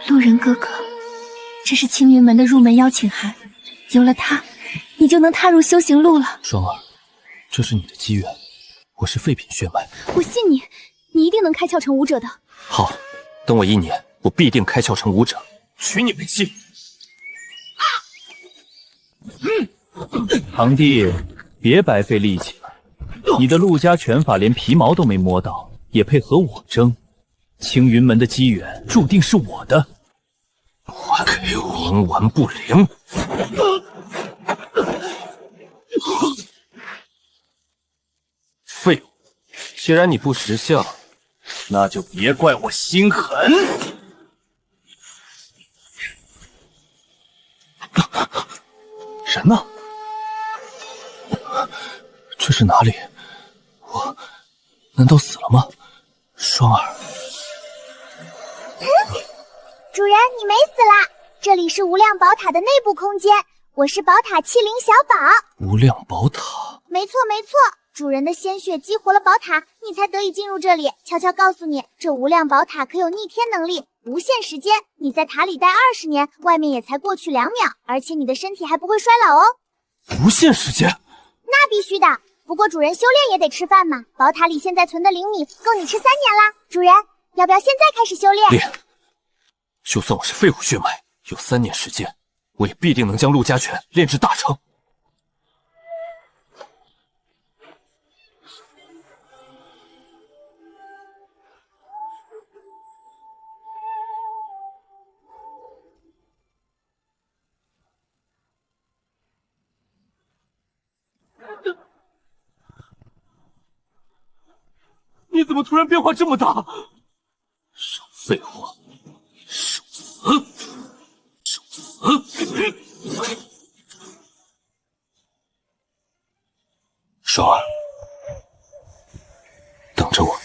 路人哥哥，这是青云门的入门邀请函，有了它，你就能踏入修行路了。双儿，这是你的机缘，我是废品血脉。我信你，你一定能开窍成武者的。好，等我1年，我必定开窍成武者，娶你为妻。堂弟，别白费力气了，你的陆家拳法连皮毛都没摸到，也配和我争？青云门的机缘注定是我的。还给我冥顽不灵！废物！既然你不识相，那就别怪我心狠。人呢？这是哪里？我难道死了吗？双儿，主人，你没死啦！这里是无量宝塔的内部空间，我是宝塔器灵小宝。无量宝塔？没错没错，主人的鲜血激活了宝塔，你才得以进入这里。悄悄告诉你，这无量宝塔可有逆天能力，无限时间。你在塔里待20年，外面也才过去2秒，而且你的身体还不会衰老哦。无限时间？那必须的。不过主人修炼也得吃饭嘛，宝塔里现在存的灵米够你吃3年啦。主人，要不要现在开始修炼？练。就算我是废物血脉，有3年时间，我也必定能将陆家拳练至大成。你怎么突然变化这么大？少废话，受死！受死！双儿，等着我，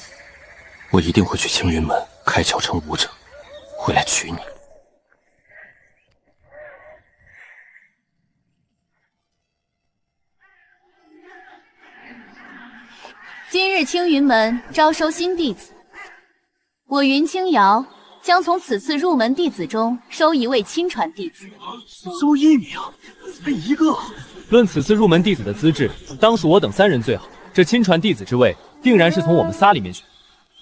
我一定会去青云门开窍成武者，回来娶你。今日青云门招收新弟子，我云清瑶将从此次入门弟子中收1位亲传弟子。收1名，才1个。论此次入门弟子的资质，当属我等3人最好。这亲传弟子之位，定然是从我们仨里面选。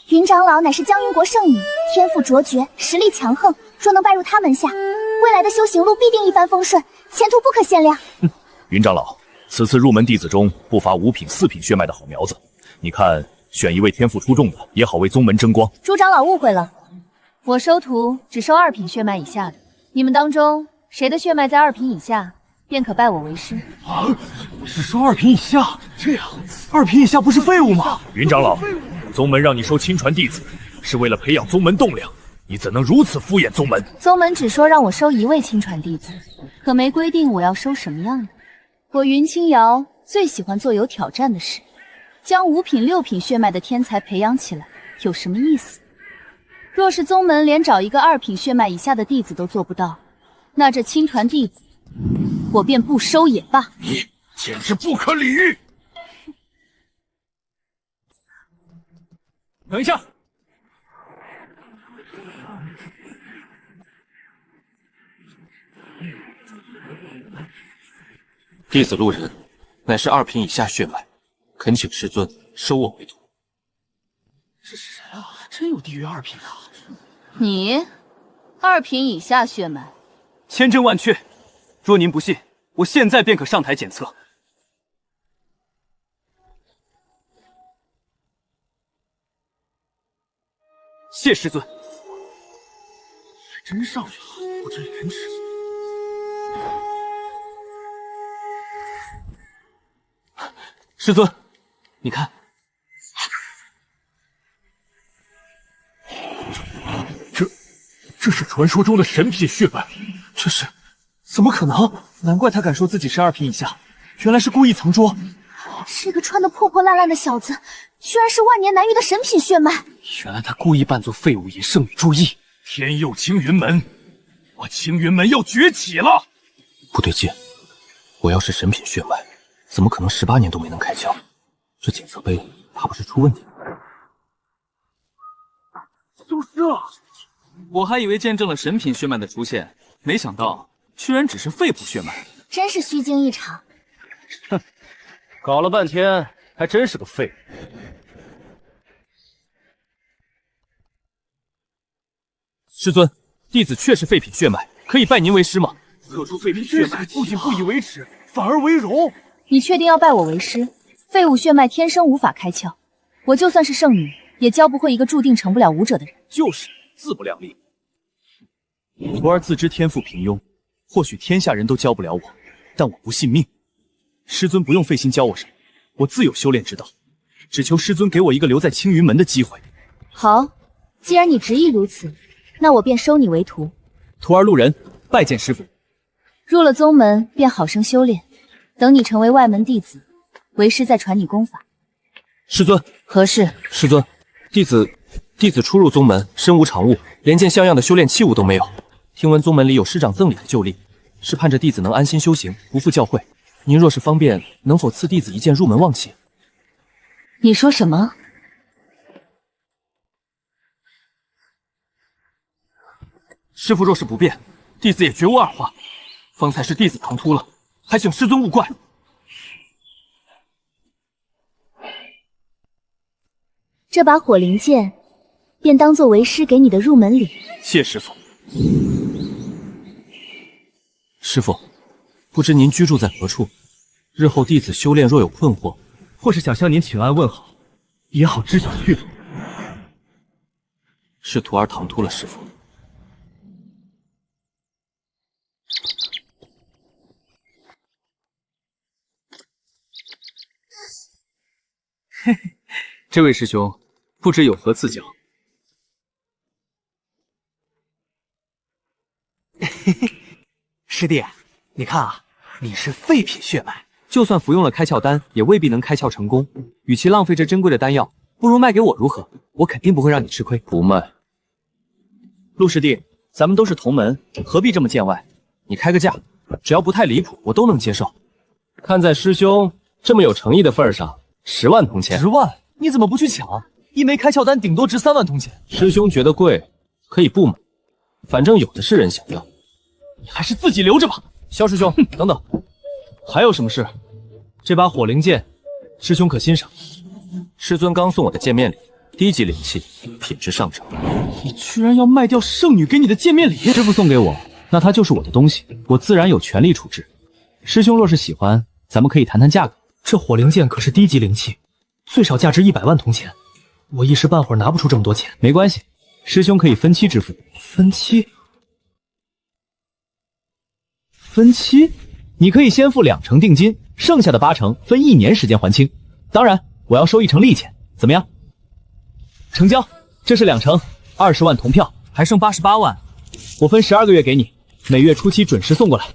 云长老乃是江云国圣女，天赋卓绝，实力强横，若能拜入他门下，未来的修行路必定一帆风顺，前途不可限量。云长老，此次入门弟子中不乏5品、4品血脉的好苗子。你看，选1位天赋出众的，也好为宗门争光。朱长老误会了，我收徒只收2品血脉以下的。你们当中谁的血脉在2品以下，便可拜我为师。啊，只收2品以下？这样，2品以下不是废物吗？云长老，宗门让你收亲传弟子，是为了培养宗门栋梁，你怎能如此敷衍宗门？宗门只说让我收1位亲传弟子，可没规定我要收什么样的。我云清瑶最喜欢做有挑战的事。将5品、6品血脉的天才培养起来，有什么意思？若是宗门连找一个2品血脉以下的弟子都做不到，那这亲传弟子，我便不收也罢。你简直不可理喻！等一下，弟子路人，乃是2品以下血脉。恳请师尊收我为徒。这是谁啊？真有低于2品啊！你2品以下血脉，千真万确。若您不信，我现在便可上台检测。谢师尊。真上去了，不知廉耻。师尊。你看，这是传说中的神品血脉，这是怎么可能？难怪他敢说自己是2品以下，原来是故意藏拙。这个穿得破破烂烂的小子，居然是万年难遇的神品血脉。原来他故意扮作废物，引圣女注意。天佑青云门，我青云门要崛起了！不对劲，我要是神品血脉，怎么可能18年都没能开窍？这检测杯怕不是出问题了。就是啊，我还以为见证了神品血脉的出现，没想到居然只是肺部血脉，真是虚惊一场。哼，搞了半天还真是个废物。师尊，弟子确是废品血脉，可以拜您为师吗？测出废品血脉，不仅不以为耻，反而为荣。你确定要拜我为师？废物血脉天生无法开窍，我就算是圣女，也教不会一个注定成不了武者的人。就是自不量力。徒儿自知天赋平庸，或许天下人都教不了我，但我不信命。师尊不用费心教我什么，我自有修炼之道，只求师尊给我一个留在青云门的机会。好，既然你执意如此，那我便收你为徒。徒儿路人，拜见师父。入了宗门便好生修炼，等你成为外门弟子，为师再传你功法。师尊，何事？师尊，弟子初入宗门，身无长物，连件像样的修炼器物都没有。听闻宗门里有师长赠礼的旧例，是盼着弟子能安心修行，不负教诲。您若是方便，能否赐弟子一件入门旺器？你说什么？师父若是不便，弟子也绝无二话。方才是弟子唐突了，还请师尊勿怪。这把火灵剑，便当作为师给你的入门礼。谢师父。师父，不知您居住在何处？日后弟子修炼若有困惑，或是想向您请安问好，也好知晓去处。是徒儿唐突了，师父。嘿嘿，这位师兄，不知有何赐教？嘿嘿，师弟，你看啊，你是废品血脉，就算服用了开窍丹，也未必能开窍成功。与其浪费这珍贵的丹药，不如卖给我如何？我肯定不会让你吃亏。不卖。陆师弟，咱们都是同门，何必这么见外？你开个价，只要不太离谱，我都能接受。看在师兄这么有诚意的份上，10万铜钱。10万？你怎么不去抢？一枚开窍丹顶多值3万铜钱。师兄觉得贵，可以不买，反正有的是人想要。你还是自己留着吧。萧师兄，等等，还有什么事？这把火灵剑，师兄可欣赏？师尊刚送我的见面礼，低级灵气，品质上乘。你居然要卖掉圣女给你的见面礼？师父送给我，那它就是我的东西，我自然有权利处置。师兄若是喜欢，咱们可以谈谈价格。这火灵剑可是低级灵气，最少价值100万铜钱，我一时半会儿拿不出这么多钱。没关系，师兄可以分期支付。分期？分期？你可以先付2成定金，剩下的8成分1年时间还清。当然，我要收1成利钱，怎么样？成交，这是2成，20万铜票，还剩88万，我分12个月给你，每月初7准时送过来。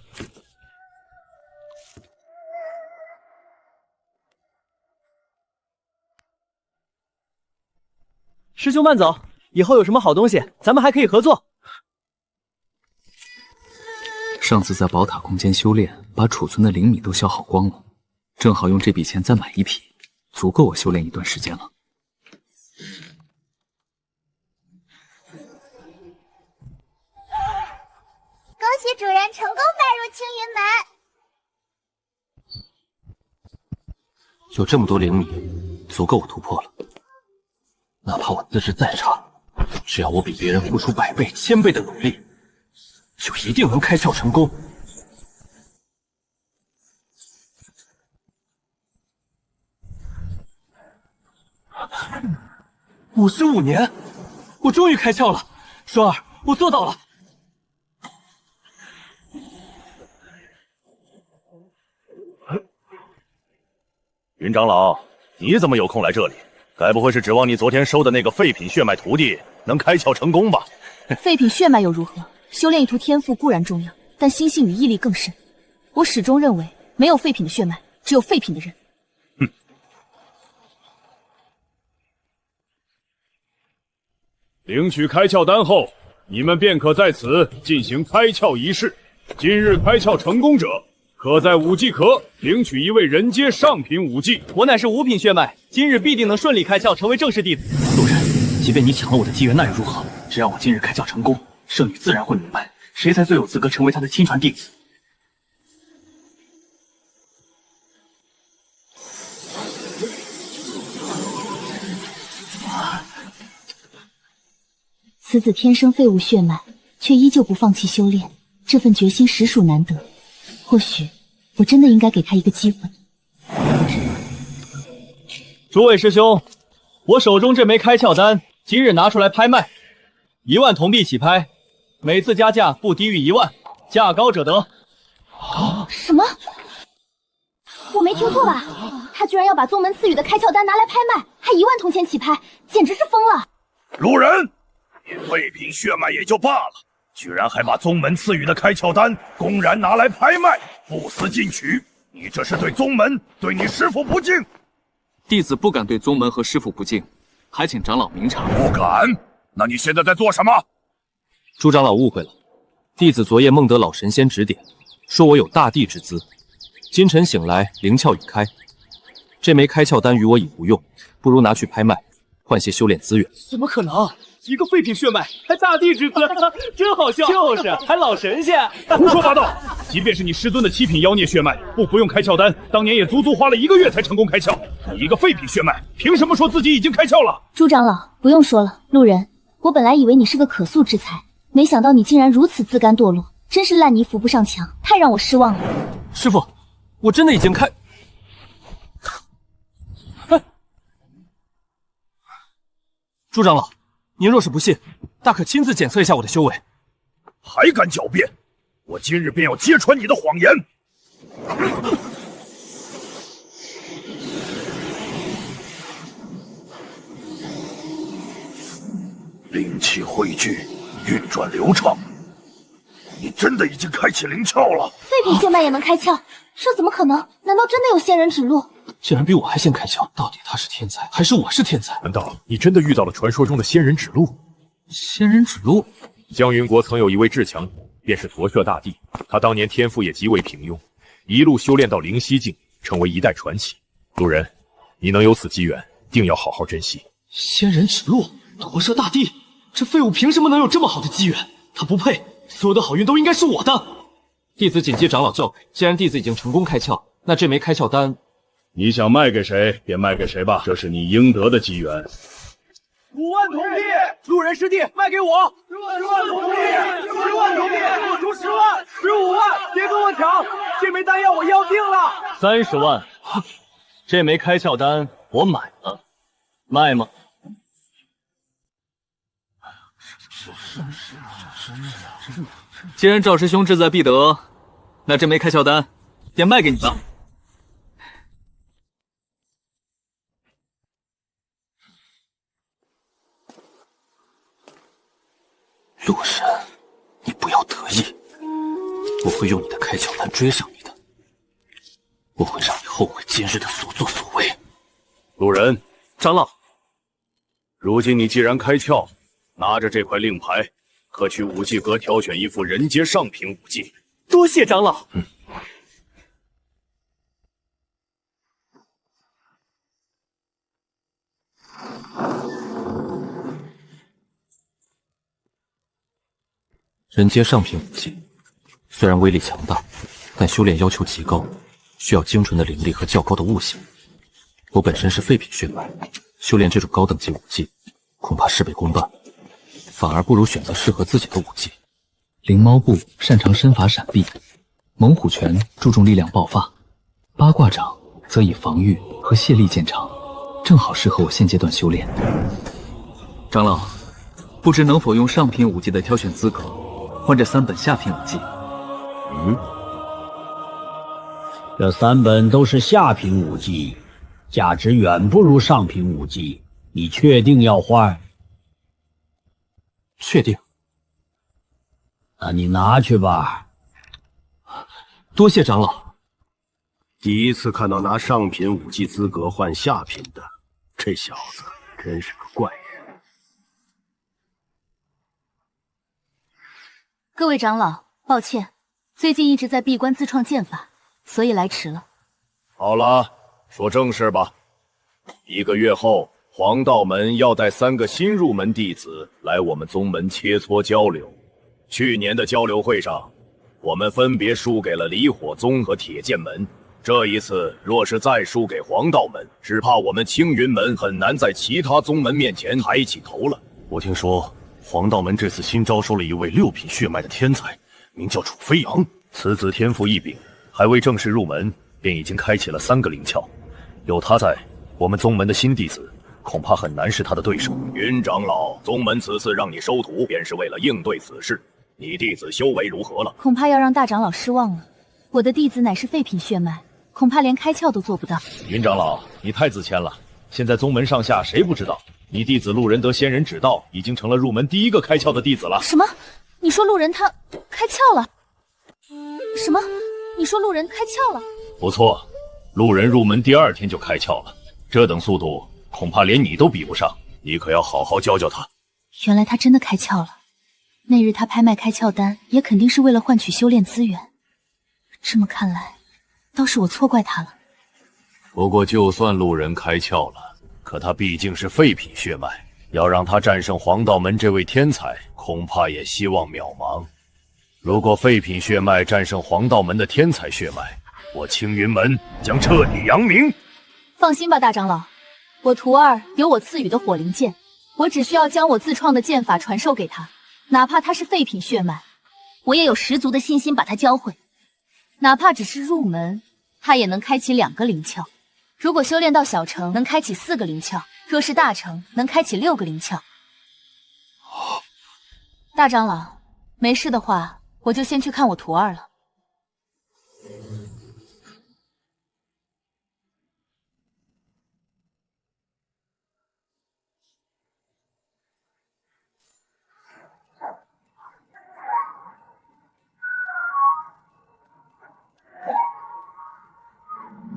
师兄慢走，以后有什么好东西，咱们还可以合作。上次在宝塔空间修炼，把储存的灵米都消耗光了，正好用这笔钱再买一匹，足够我修炼一段时间了。恭喜主人成功拜入青云门。有这么多灵米，足够我突破了。哪怕我资质再差，只要我比别人付出100倍、1000倍的努力，就一定能开窍成功。55年，我终于开窍了！双儿，我做到了！云长老，你怎么有空来这里？该不会是指望你昨天收的那个废品血脉徒弟能开窍成功吧？废品血脉又如何？修炼一途天赋固然重要，但心性与毅力更甚。我始终认为，没有废品的血脉，只有废品的人。哼！领取开窍丹后，你们便可在此进行开窍仪式。今日开窍成功者，可在武技阁领取一位人阶上品武技。我乃是5品血脉，今日必定能顺利开窍，成为正式弟子。路人，即便你抢了我的机缘，那又如何？只要我今日开窍成功，圣女自然会明白谁才最有资格成为她的亲传弟子。此子天生废物血脉，却依旧不放弃修炼，这份决心实属难得。或许我真的应该给他一个机会。诸位师兄，我手中这枚开窍丹今日拿出来拍卖，1万铜币起拍，每次加价不低于1万，价高者得。什么？我没听错吧？他居然要把宗门赐予的开窍丹拿来拍卖，还1万铜钱起拍，简直是疯了！路人，你废品血脉也就罢了，居然还把宗门赐予的开窍丹公然拿来拍卖，不思进取，你这是对宗门、对你师父不敬。弟子不敢对宗门和师父不敬，还请长老明察。不敢？那你现在在做什么？朱长老误会了，弟子昨夜梦得老神仙指点，说我有大帝之资。今晨醒来，灵窍已开，这枚开窍丹与我已无用，不如拿去拍卖，换些修炼资源。怎么可能？一个废品血脉，还大帝之资，真好笑！就是，还老神仙，胡说八道！即便是你师尊的7品妖孽血脉，不服用开窍丹，当年也足足花了1个月才成功开窍。你一个废品血脉，凭什么说自己已经开窍了？朱长老，不用说了，路人，我本来以为你是个可塑之才，没想到你竟然如此自甘堕落，真是烂泥扶不上墙，太让我失望了。师傅，我真的已经开。朱长老，您若是不信，大可亲自检测一下我的修为。还敢狡辩！我今日便要揭穿你的谎言！灵气汇聚，运转流畅。你真的已经开启灵窍了？废品血脉也能开窍？这怎么可能？难道真的有仙人指路？竟然比我还先开窍，到底他是天才还是我是天才？难道你真的遇到了传说中的仙人指路？仙人指路？江云国曾有一位至强，便是驼舍大帝，他当年天赋也极为平庸，一路修炼到灵犀境，成为一代传奇。路人，你能有此机缘，定要好好珍惜。仙人指路，驼舍大帝，这废物凭什么能有这么好的机缘？他不配，所有的好运都应该是我的。弟子谨记长老教诲，既然弟子已经成功开窍，那这枚开窍丹，你想卖给谁便卖给谁吧，这是你应得的机缘。5万铜币，路人师弟卖给我！10万铜币，10万铜币，我出10万，15万，别跟我抢，这枚丹药我要定了。30万，这枚开窍丹我买了，卖吗？既然赵师兄志在必得，那这枚开窍丹便卖给你了。陆神，你不要得意，我会用你的开窍丹追上你的，我会让你后悔今日的所作所为。路人，长老，如今你既然开窍，拿着这块令牌，可去武技阁挑选一副人阶上品武技。多谢长老。人阶上品武技，虽然威力强大，但修炼要求极高，需要精纯的灵力和较高的悟性。我本身是废品血脉，修炼这种高等级武技，恐怕事倍功半，反而不如选择适合自己的武技。灵猫步擅长身法闪避，猛虎拳注重力量爆发，八卦掌则以防御和卸力见长，正好适合我现阶段修炼。长老，不知能否用上品武技的挑选资格换这3本下品武技？这3本都是下品武技，价值远不如上品武技，你确定要换？确定。那你拿去吧。多谢长老。第一次看到拿上品武技资格换下品的，这小子真是个怪人。各位长老，抱歉，最近一直在闭关自创剑法，所以来迟了。好了，说正事吧。1个月后，黄道门要带3个新入门弟子来我们宗门切磋交流，去年的交流会上，我们分别输给了离火宗和铁剑门。这一次若是再输给黄道门，只怕我们青云门很难在其他宗门面前抬起头了。我听说黄道门这次新招收了一位6品血脉的天才，名叫楚飞扬。此子天赋异禀，还未正式入门，便已经开启了3个灵窍。有他在，我们宗门的新弟子恐怕很难是他的对手。云长老，宗门此次让你收徒，便是为了应对此事。你弟子修为如何了？恐怕要让大长老失望了。我的弟子乃是废品血脉，恐怕连开窍都做不到。云长老，你太自谦了。现在宗门上下谁不知道，你弟子陆仁得仙人指导，已经成了入门第1个开窍的弟子了。什么？你说陆仁他开窍了？什么？你说陆仁开窍了？不错，陆仁入门第2天就开窍了，这等速度恐怕连你都比不上。你可要好好教教他。原来他真的开窍了。那日他拍卖开窍丹，也肯定是为了换取修炼资源。这么看来，倒是我错怪他了。不过就算陆仁开窍了，可他毕竟是废品血脉，要让他战胜黄道门这位天才，恐怕也希望渺茫。如果废品血脉战胜黄道门的天才血脉，我青云门将彻底扬名。放心吧，大长老，我徒儿有我赐予的火灵剑，我只需要将我自创的剑法传授给他，哪怕他是废品血脉，我也有十足的信心把他教会。哪怕只是入门，他也能开启2个灵窍。如果修炼到小成，能开启4个灵窍；若是大成，能开启6个灵窍。大长老，没事的话，我就先去看我徒儿了。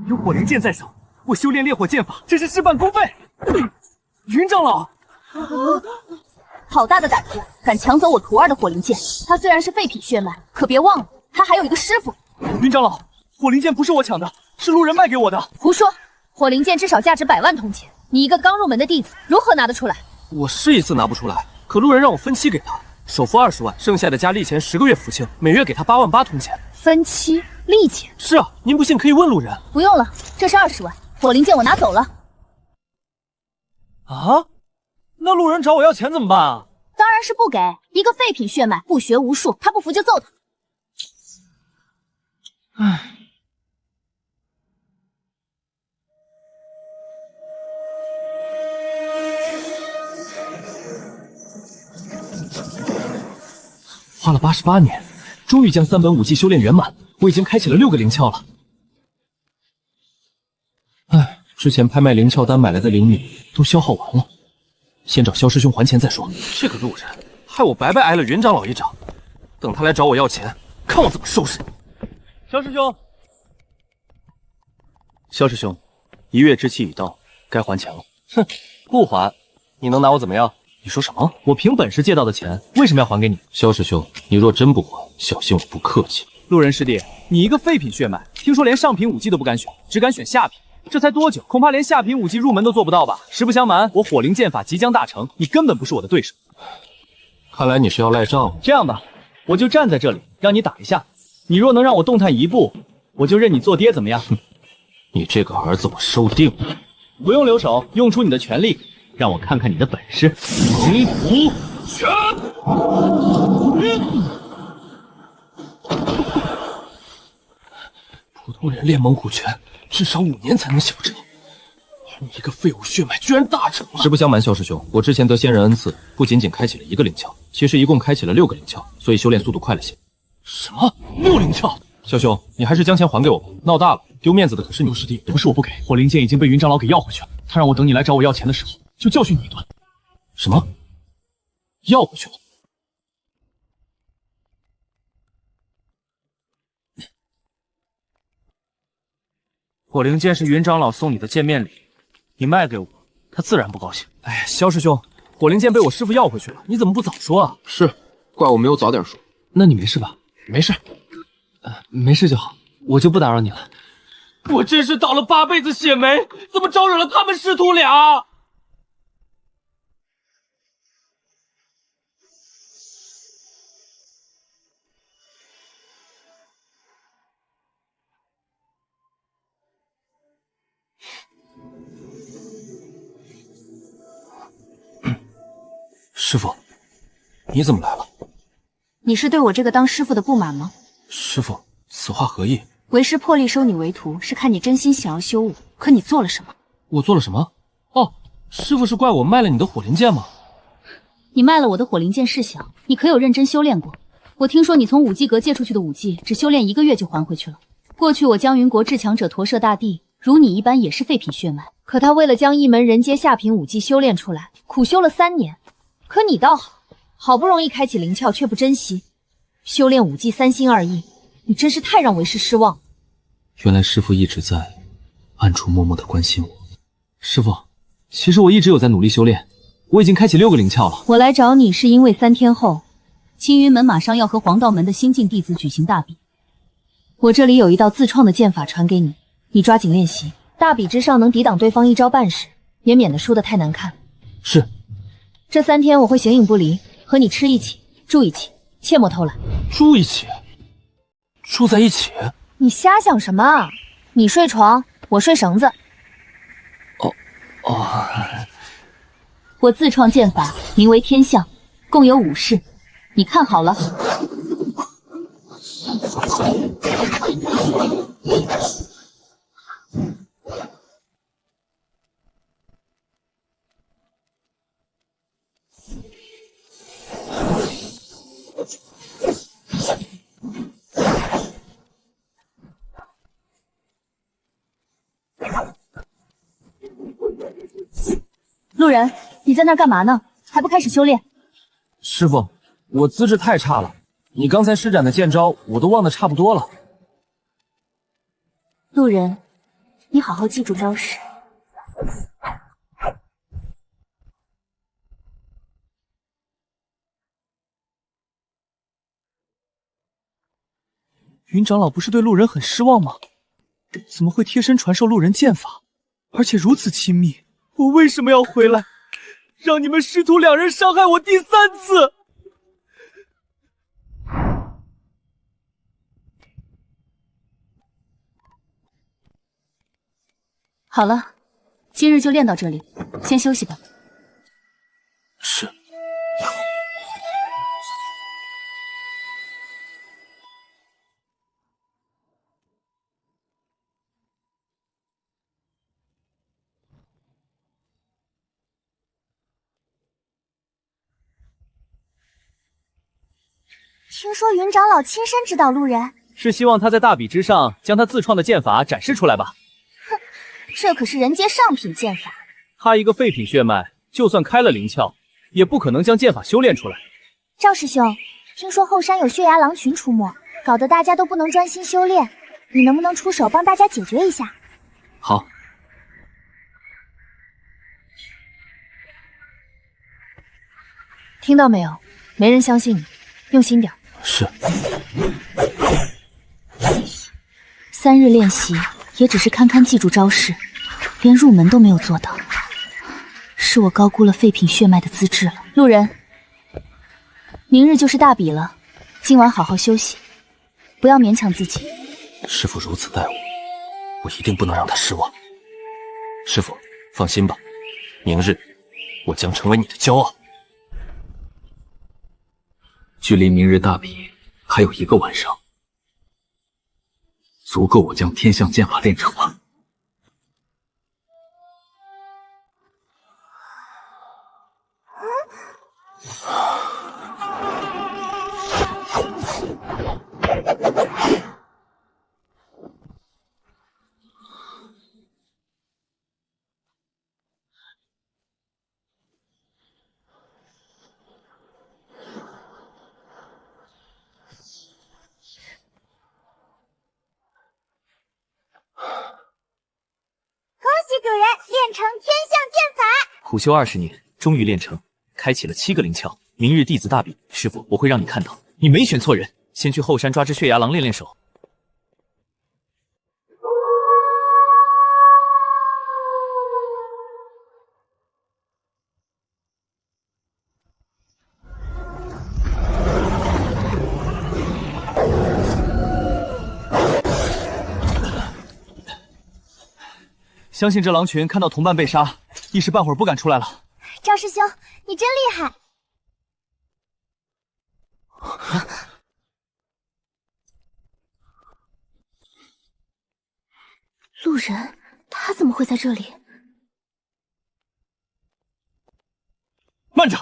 有火灵剑在手，我修炼烈火剑法真是事半功倍。云长老，好大的胆子，敢抢走我徒儿的火灵剑！他虽然是废品血脉，可别忘了，他还有一个师傅。云长老，火灵剑不是我抢的，是路人卖给我的。胡说！火灵剑至少价值100万铜钱，你一个刚入门的弟子，如何拿得出来？我试一次拿不出来，可路人让我分期给他，首付20万，剩下的加利钱10个月付清，每月给他8万8铜钱。分期利钱？是啊，您不信可以问路人。不用了，这是20万，火灵剑我拿走了。啊？那路人找我要钱怎么办啊？当然是不给，一个废品血脉，不学无术，他不服就揍他。唉。花了88年，终于将3本武技修炼圆满，我已经开启了6个灵窍了。唉，之前拍卖灵窍丹买来的灵米都消耗完了，先找萧师兄还钱再说。这个路人害我白白挨了云长老一掌，等他来找我要钱，看我怎么收拾你。萧师兄，萧师兄，1月之期已到，该还钱了。哼，不还，你能拿我怎么样？你说什么？我凭本事借到的钱，为什么要还给你？萧师兄，你若真不还，小心我不客气。路人师弟，你一个废品血脉，听说连上品武技都不敢选，只敢选下品，这才多久？恐怕连下品武技入门都做不到吧？实不相瞒，我火灵剑法即将大成，你根本不是我的对手。看来你是要赖账。这样吧，我就站在这里，让你打一下。你若能让我动弹一步，我就认你做爹，怎么样？你这个儿子我收定了。不用留手，用出你的全力，让我看看你的本事。龙虎拳！普通人练猛虎拳，至少5年才能小成。你一个废物血脉居然大成了！实不相瞒，萧师兄，我之前得仙人恩赐，不仅仅开启了1个灵窍，其实一共开启了6个灵窍，所以修炼速度快了些。什么6灵窍？萧兄，你还是将钱还给我吧，闹大了，丢面子的可是你。师弟，不是我不给，火灵剑已经被云长老给要回去了，他让我等你来找我要钱的时候，就教训你一顿。什么？要回去了？火灵剑是云长老送你的见面礼，你卖给我，他自然不高兴。哎呀，萧师兄，火灵剑被我师父要回去了，你怎么不早说啊？是，怪我没有早点说。那你没事吧？没事，没事就好，我就不打扰你了。我真是倒了8辈子血霉，怎么招惹了他们师徒俩？师傅，你怎么来了？你是对我这个当师傅的不满吗？师傅，此话何意？为师破例收你为徒，是看你真心想要修我，可你做了什么？我做了什么？哦，师傅是怪我卖了你的火灵剑吗？你卖了我的火灵剑事小，你可有认真修炼过？我听说你从武技阁借出去的武技，只修炼1个月就还回去了。过去我江云国至强者驼舍大帝，如你一般也是废品血脉，可他为了将一门人阶下品武技修炼出来，苦修了3年。可你倒好，好不容易开启灵窍却不珍惜，修炼武技3心2意，你真是太让为师失望。原来师傅一直在暗处默默的关心我。师傅，其实我一直有在努力修炼，我已经开启6个灵窍了。我来找你是因为3天后，青云门马上要和黄道门的新晋弟子举行大比。我这里有一道自创的剑法传给你，你抓紧练习。大比之上能抵挡对方一招半式，也免得输得太难看。是。这3天我会形影不离，和你吃一起，住一起，切莫偷懒。住一起？住在一起？你瞎想什么？你睡床，我睡绳子。我自创剑法，名为天象，共有5式，你看好了。路人，你在那儿干嘛呢？还不开始修炼？师傅，我资质太差了，你刚才施展的剑招我都忘得差不多了。路人，你好好记住招式。云长老不是对路人很失望吗？怎么会贴身传授路人剑法，而且如此亲密？我为什么要回来，让你们师徒2人伤害我第3次？好了，今日就练到这里，先休息吧。是。听说云长老亲身指导路人，是希望他在大比之上将他自创的剑法展示出来吧？哼，这可是人阶上品剑法。他一个废品血脉，就算开了灵窍，也不可能将剑法修炼出来。赵师兄，听说后山有血牙狼群出没，搞得大家都不能专心修炼，你能不能出手帮大家解决一下？好。听到没有？没人相信你，用心点。是。3日练习，也只是堪堪记住招式，连入门都没有做到，是我高估了废品血脉的资质了。路人，明日就是大比了，今晚好好休息，不要勉强自己。师父如此待我，我一定不能让他失望。师父，放心吧，明日我将成为你的骄傲。距离明日大比还有1个晚上，足够我将天象剑法练成吗？主人练成天象剑法，苦修20年，终于练成，开启了7个灵窍。明日弟子大比，师傅，我会让你看到，你没选错人。先去后山抓只血牙狼练练手。相信这狼群看到同伴被杀，一时半会儿不敢出来了。赵师兄，你真厉害！路人，他怎么会在这里？慢着！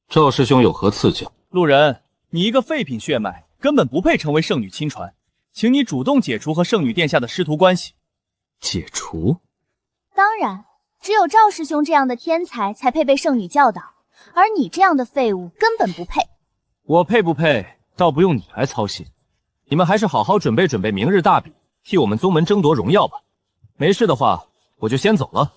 赵师兄有何赐教？路人，你一个废品血脉，根本不配成为圣女亲传，请你主动解除和圣女殿下的师徒关系。解除？当然，只有赵师兄这样的天才才配被圣女教导，而你这样的废物根本不配。我配不配，倒不用你来操心。你们还是好好准备准备明日大比，替我们宗门争夺荣耀吧。没事的话，我就先走了。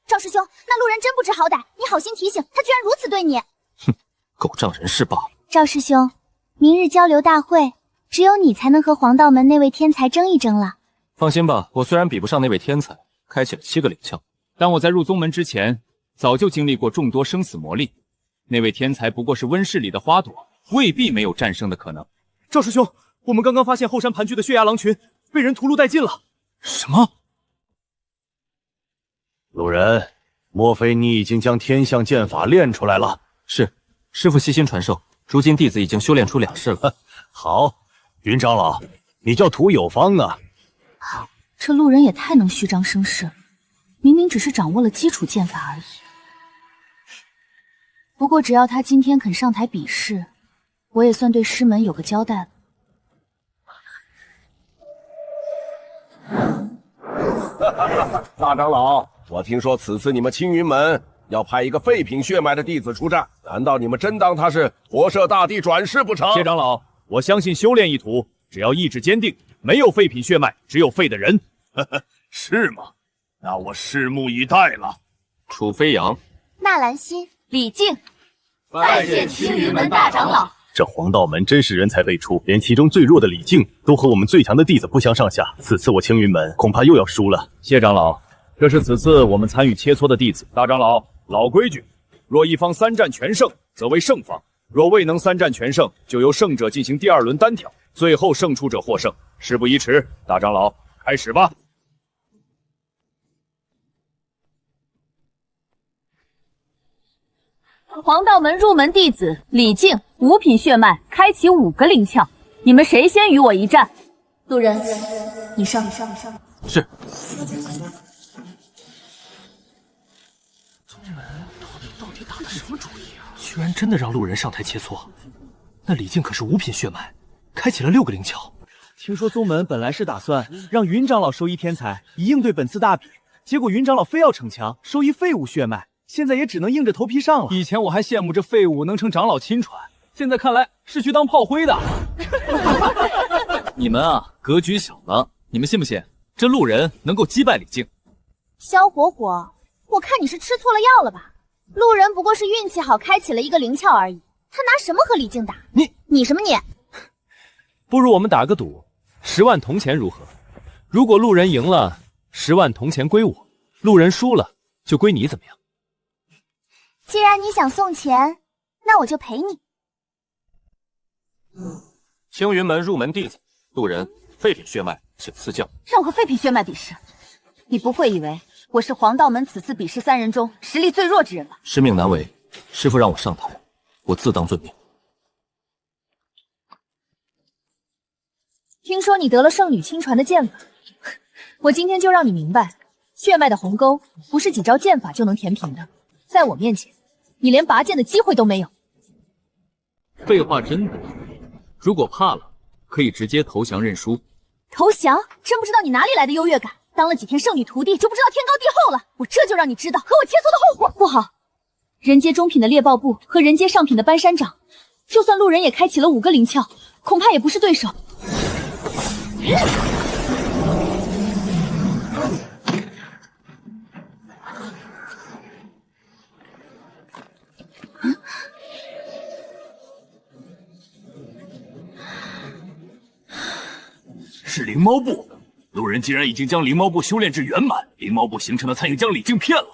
赵师兄，那路人真不知好歹，你好心提醒，他居然如此对你。哼，狗仗人势罢了。赵师兄，明日交流大会，只有你才能和黄道门那位天才争一争了。放心吧，我虽然比不上那位天才，开启了7个灵窍，但我在入宗门之前，早就经历过众多生死磨砺。那位天才不过是温室里的花朵，未必没有战胜的可能。赵师兄，我们刚刚发现后山盘踞的血牙狼群被人屠戮殆尽了。什么？路人，莫非你已经将天象剑法练出来了？是，师父悉心传授，如今弟子已经修炼出2式了。好，云长老，你叫屠有方啊？这路人也太能虚张声势了，明明只是掌握了基础剑法而已。不过只要他今天肯上台比试，我也算对师门有个交代了。大长老，我听说此次你们青云门要派一个废品血脉的弟子出战，难道你们真当他是佛舍大帝转世不成？谢长老，我相信修炼一途，只要意志坚定，没有废品血脉，只有废的人。是吗？那我拭目以待了。楚飞扬、纳兰心、李靖，拜见青云门大长老。这黄道门真是人才辈出，连其中最弱的李靖都和我们最强的弟子不相上下。此次我青云门恐怕又要输了。谢长老，这是此次我们参与切磋的弟子。大长老，老规矩，若一方3战全胜，则为胜方；若未能3战全胜，就由胜者进行第2轮单挑，最后胜出者获胜。事不宜迟，大长老，开始吧。黄道门入门弟子李靖，5品血脉，开启5个灵窍，你们谁先与我一战？路人，你上。是。宗门到底打的什么主意啊？居然真的让路人上台切磋。那李靖可是5品血脉，开启了6个灵窍。听说宗门本来是打算让云长老收一天才，以应对本次大比，结果云长老非要逞强，收一废物血脉。现在也只能硬着头皮上了。以前我还羡慕这废物能成长老亲传，现在看来是去当炮灰的。你们啊，格局小了。你们信不信这路人能够击败李靖？萧火火，我看你是吃错了药了吧？路人不过是运气好，开启了1个灵窍而已，他拿什么和李靖打？你什么你？不如我们打个赌，10万铜钱如何？如果路人赢了，10万铜钱归我；路人输了，就归你，怎么样？既然你想送钱，那我就陪你。青云门入门弟子路人，废品血脉，请赐教。让我和废品血脉比试？你不会以为我是黄道门此次比试3人中实力最弱之人吧？师命难违，师父让我上台，我自当遵命。听说你得了圣女亲传的剑法，我今天就让你明白，血脉的鸿沟不是几招剑法就能填平的。在我面前，你连拔剑的机会都没有。废话真多，如果怕了，可以直接投降认输。投降？真不知道你哪里来的优越感，当了几天圣女徒弟就不知道天高地厚了。我这就让你知道和我切磋的后果。不好，人阶中品的猎豹部和人阶上品的搬山掌，就算路人也开启了5个灵窍，恐怕也不是对手。是灵猫部，路人竟然已经将灵猫部修炼至圆满，灵猫部形成的参与将李靖骗了。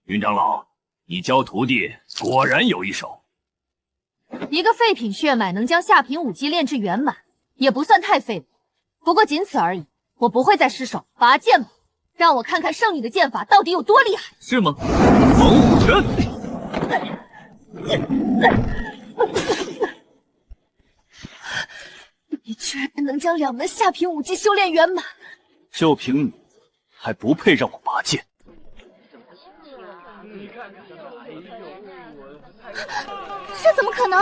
云长老，你教徒弟果然有一手。一个废品血脉能将下品武技练至圆满，也不算太废物，不过仅此而已。我不会再失手，拔剑吧，让我看看圣女的剑法到底有多厉害。是吗？猛虎拳！将两门下品武技修炼圆满。就凭你，还不配让我拔剑？这怎么可能？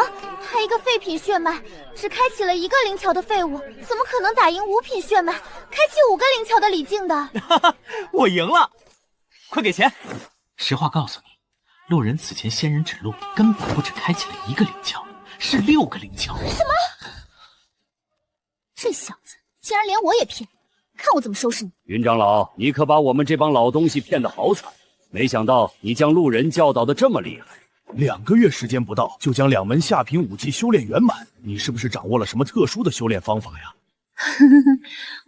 他一个废品血脉，只开启了1个灵桥的废物，怎么可能打赢5品血脉，开启5个灵桥的李靖的？哈哈，我赢了！快给钱！实话告诉你，路人此前仙人指路根本不止开启了1个灵桥，是6个灵桥。什么？这小子竟然连我也骗，看我怎么收拾你！云长老，你可把我们这帮老东西骗得好惨，没想到你将路人教导得这么厉害。2个月时间不到，就将2门下品武技修炼圆满，你是不是掌握了什么特殊的修炼方法呀？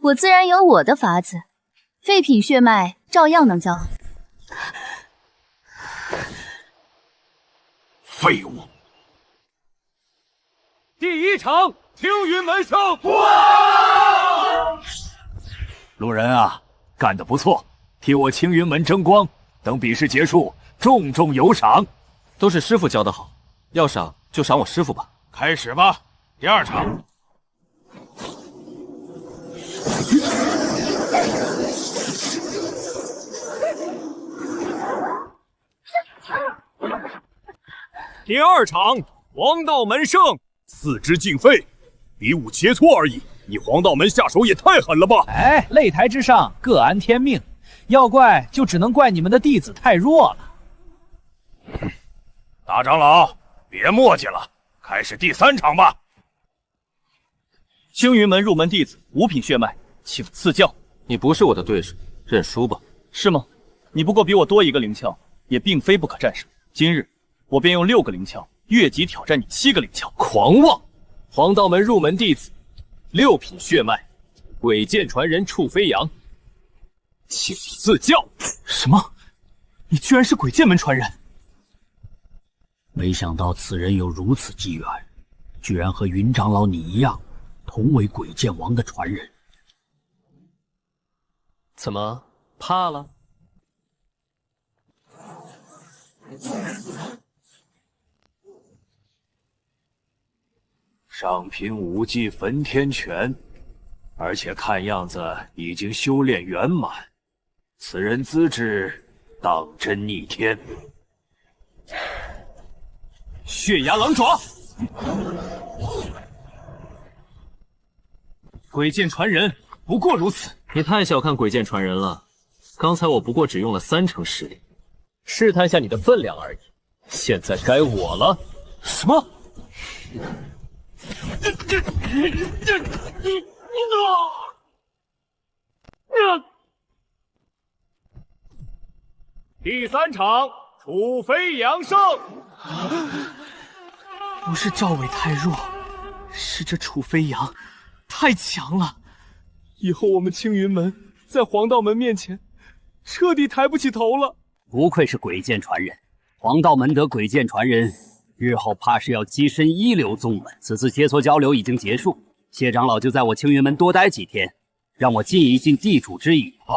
我自然有我的法子，废品血脉照样能教。废物！第1场，青云门胜！路人啊，干得不错，替我青云门争光。等比试结束，重重有赏。都是师傅教得好，要赏就赏我师傅吧。开始吧，第2场。第2场，黄道门胜，4肢尽废，比武切磋而已。你黄道门下手也太狠了吧！哎，擂台之上各安天命，要怪就只能怪你们的弟子太弱了。大长老，别磨叽了，开始第3场吧。青云门入门弟子5品血脉，请赐教。你不是我的对手，认输吧。是吗？你不过比我多1个灵窍，也并非不可战胜。今日我便用6个灵窍越级挑战你7个灵窍。狂妄！黄道门入门弟子6品血脉，鬼剑传人触飞扬，请赐教。什么？你居然是鬼剑门传人？没想到此人有如此机缘，居然和云长老你一样，同为鬼剑王的传人。怎么怕了？上品武技焚天拳，而且看样子已经修炼圆满，此人资质当真逆天。血牙狼爪，鬼剑传人不过如此。你太小看鬼剑传人了，刚才我不过只用了3成实力，试探下你的分量而已。现在该我了。什么？第3场，楚飞扬胜。不是赵伟太弱，是这楚飞扬太强了。以后我们青云门在黄道门面前彻底抬不起头了。不愧是鬼剑传人，黄道门得鬼剑传人，日后怕是要跻身一流宗门。此次切磋交流已经结束，谢长老就在我青云门多待几天，让我尽一尽地主之谊。好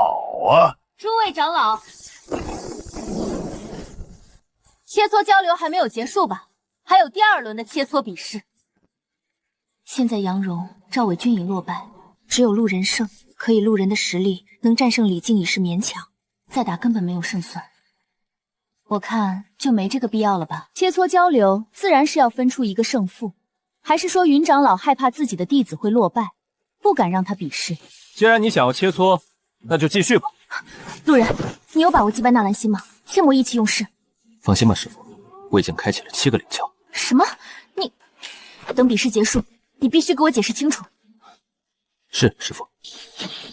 啊！诸位长老，切磋交流还没有结束吧？还有第2轮的切磋比试。现在杨荣、赵伟均已落败，只有路人胜，可以路人的实力能战胜李靖已是勉强，再打根本没有胜算。我看就没这个必要了吧。切磋交流自然是要分出一个胜负，还是说云长老害怕自己的弟子会落败，不敢让他比试？既然你想要切磋，那就继续吧。路人，你有把握击败纳兰心吗？切莫意气用事。放心吧，师傅，我已经开启了7个灵窍。什么？你等比试结束，你必须给我解释清楚。是，师傅。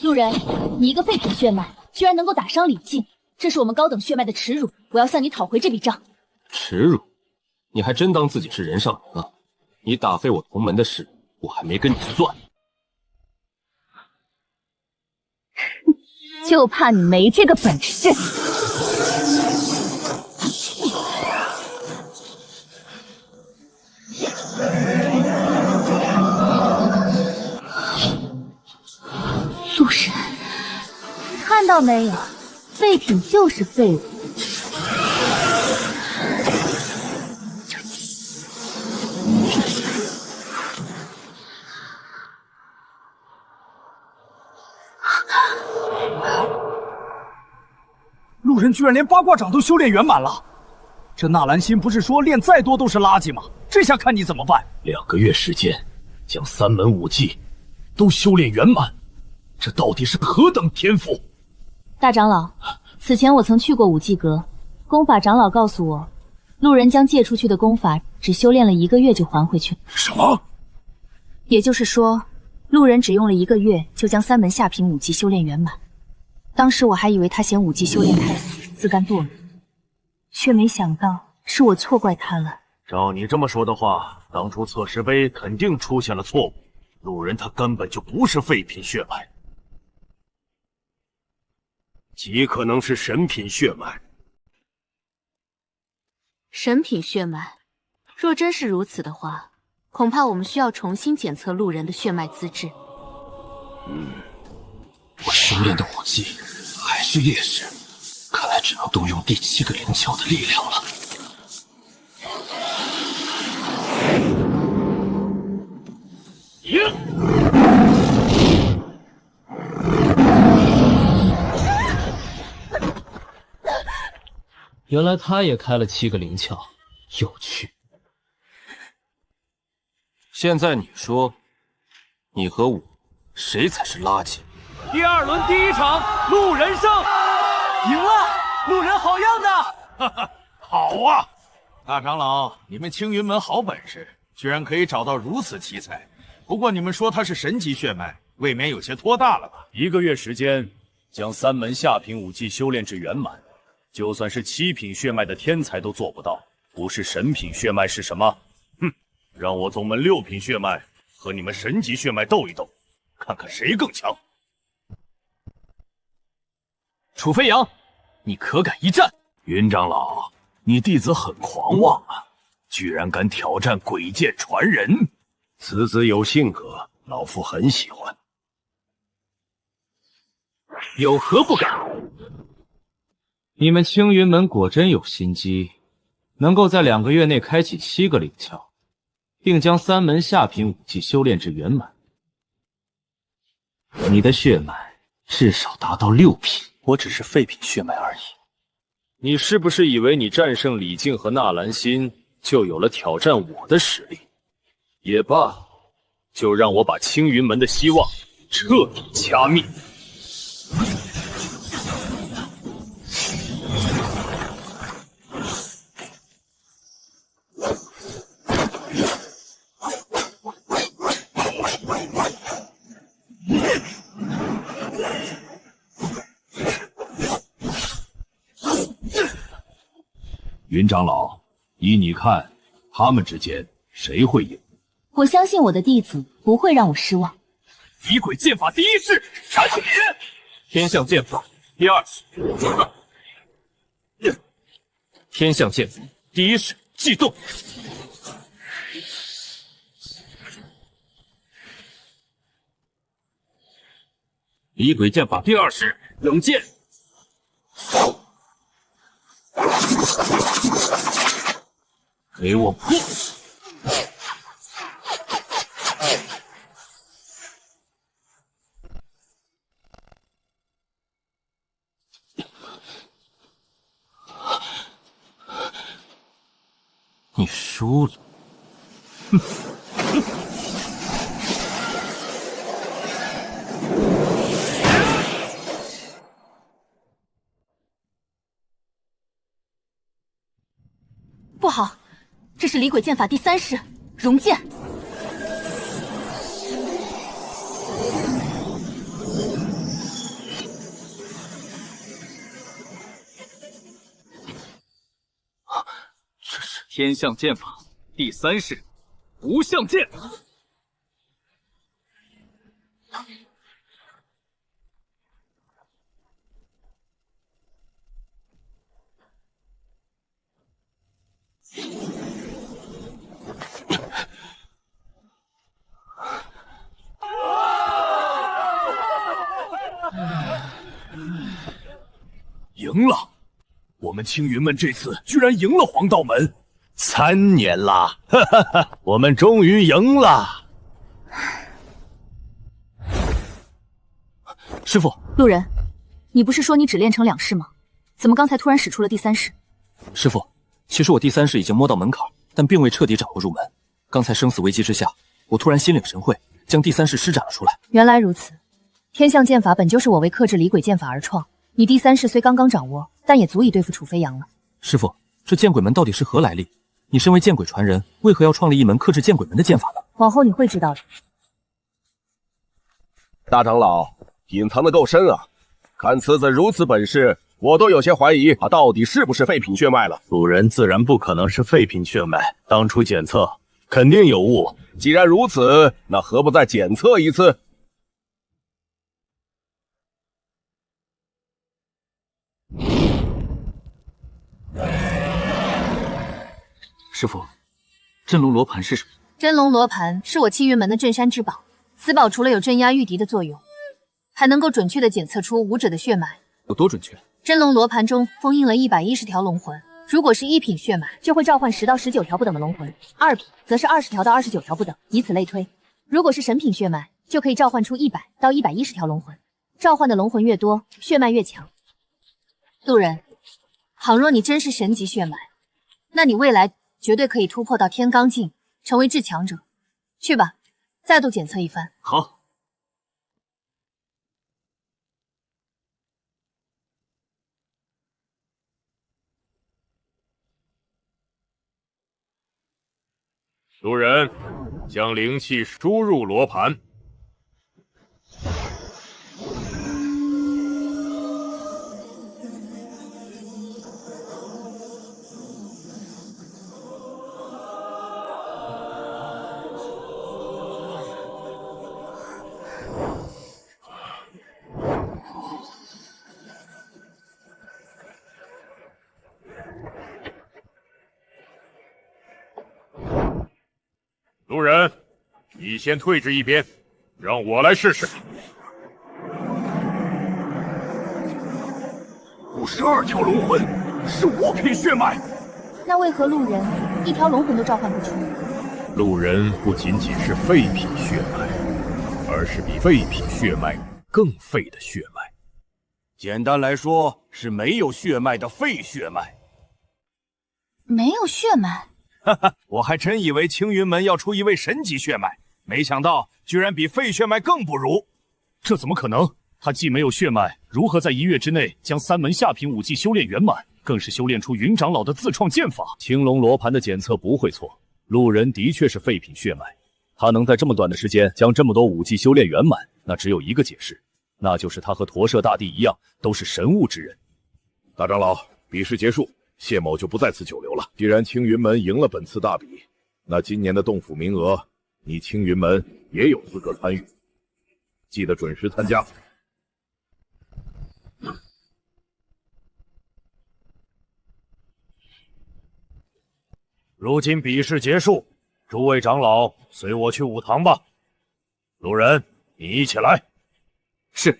路人，你一个废品血脉，居然能够打伤李靖，这是我们高等血脉的耻辱！我要向你讨回这笔账。耻辱？你还真当自己是人上人啊？你打废我同门的事，我还没跟你算。就怕你没这个本事。陆神，看到没有？废品就是废物。人居然连八卦掌都修炼圆满了，这纳兰心不是说练再多都是垃圾吗？这下看你怎么办！2个月时间，将3门武技都修炼圆满，这到底是何等天赋？大长老，此前我曾去过武技阁，功法长老告诉我，路人将借出去的功法只修炼了1个月就还回去。什么？也就是说，路人只用了1个月就将3门下品武技修炼圆满。当时我还以为他嫌武技修炼太死，自甘堕落，却没想到是我错怪他了。照你这么说的话，当初测试碑肯定出现了错误，路人他根本就不是废品血脉，极可能是神品血脉。神品血脉，若真是如此的话，恐怕我们需要重新检测路人的血脉资质。我修炼的武技还是劣势，看来只能动用第7个灵窍的力量了。原来他也开了7个灵窍，有趣。现在你说，你和我谁才是垃圾？第2轮第1场，路人胜，赢了！路人好样的！哈哈，好啊！大长老，你们青云门好本事，居然可以找到如此奇才。不过你们说他是神级血脉，未免有些拖大了吧？1个月时间，将3门下品武技修炼至圆满，就算是7品血脉的天才都做不到，不是神品血脉是什么？哼，让我宗门6品血脉和你们神级血脉斗一斗，看看谁更强。楚飞扬，你可敢一战？云长老，你弟子很狂妄啊，居然敢挑战鬼剑传人！此子有性格，老夫很喜欢。有何不敢？你们青云门果真有心机，能够在2个月内开启7个灵窍，并将3门下品武技修炼至圆满。你的血脉至少达到6品，我只是废品血脉而已。你是不是以为你战胜李靖和纳兰心，就有了挑战我的实力？也罢，就让我把青云门的希望彻底掐灭。云长老，依你看，他们之间谁会赢？我相信我的弟子不会让我失望。离鬼剑法第1式，杀气！天象剑法第2式，天象剑法第1式，悸动。离鬼剑法第2式，冷剑。给我破！你输了。不好，这是离鬼剑法第3式熔剑。这是天象剑法第3式无相剑。赢了！我们青云门这次居然赢了黄道门，3年啦！哈哈哈，我们终于赢了！师傅，路人，你不是说你只练成2式吗？怎么刚才突然使出了第三式？师傅，其实我第三式已经摸到门槛，但并未彻底掌握入门。刚才生死危机之下，我突然心领神会，将第三式施展了出来。原来如此，天象剑法本就是我为克制离鬼剑法而创，你第三式虽刚刚掌握，但也足以对付楚飞扬了。师傅，这见鬼门到底是何来历？你身为见鬼传人，为何要创立一门克制见鬼门的剑法呢？往后你会知道的。大长老隐藏的够深啊！看此子如此本事，我都有些怀疑他到底是不是废品血脉了。路人自然不可能是废品血脉，当初检测肯定有误。既然如此，那何不再检测一次？师傅，镇龙罗盘是什么？真龙罗盘是我青云门的镇山之宝，此宝除了有镇压御敌的作用，还能够准确的检测出武者的血脉。有多准确？真龙罗盘中封印了110条龙魂，如果是1品血脉，就会召唤10到19条不等的龙魂；2品则是20条到29条不等，以此类推。如果是神品血脉，就可以召唤出100到110条龙魂，召唤的龙魂越多，血脉越强。路人，倘若你真是神级血脉，那你未来绝对可以突破到天罡境，成为至强者。去吧，再度检测一番。好。路人，将灵气输入罗盘。路人，你先退至一边，让我来试试。52条龙魂是5品血脉，那为何路人1条龙魂都召唤不出？路人不仅仅是废品血脉，而是比废品血脉更废的血脉。简单来说，是没有血脉的废血脉。没有血脉？哈哈，我还真以为青云门要出一位神级血脉，没想到居然比废血脉更不如。这怎么可能？他既没有血脉，如何在1月之内将3门下品武技修炼圆满？更是修炼出云长老的自创剑法。青龙罗盘的检测不会错，路人的确是废品血脉。他能在这么短的时间将这么多武技修炼圆满，那只有一个解释，那就是他和驼舍大帝一样，都是神物之人。大长老，比试结束，谢某就不在此久留了。既然青云门赢了本次大比，那今年的洞府名额，你青云门也有资格参与，记得准时参加。如今比试结束，诸位长老随我去武堂吧。路人，你一起来。是。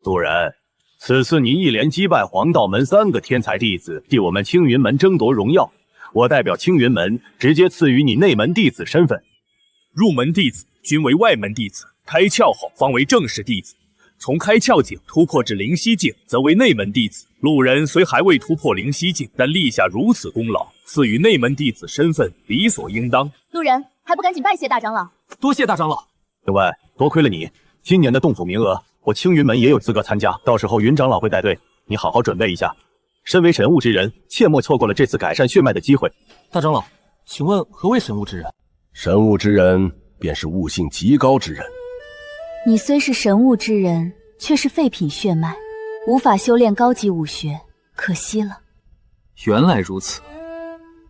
路人，此次你一连击败黄道门3个天才弟子，替我们青云门争夺荣耀。我代表青云门直接赐予你内门弟子身份。入门弟子均为外门弟子，开窍后方为正式弟子。从开窍境突破至灵犀境，则为内门弟子。路人虽还未突破灵犀境，但立下如此功劳，赐予内门弟子身份理所应当。路人还不赶紧拜谢大长老！多谢大长老。另外，多亏了你，今年的洞府名额，我青云门也有资格参加。到时候云长老会带队，你好好准备一下。身为神物之人，切莫错过了这次改善血脉的机会。大长老，请问何为神物之人？神物之人便是悟性极高之人。你虽是神物之人，却是废品血脉，无法修炼高级武学，可惜了。原来如此，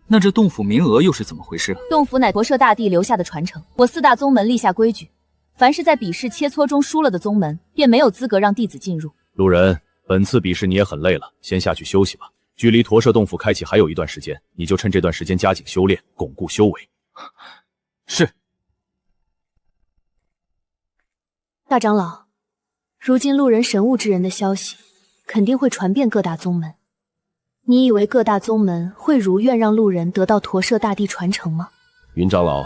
那这洞府名额又是怎么回事？洞府乃驼舍大帝留下的传承，我4大宗门立下规矩，凡是在比试切磋中输了的宗门，便没有资格让弟子进入。路人，本次比试你也很累了，先下去休息吧。距离驼舍洞府开启还有一段时间，你就趁这段时间加紧修炼，巩固修为。是。大长老，如今路人神物之人的消息肯定会传遍各大宗门，你以为各大宗门会如愿让路人得到驼舍大帝传承吗？云长老，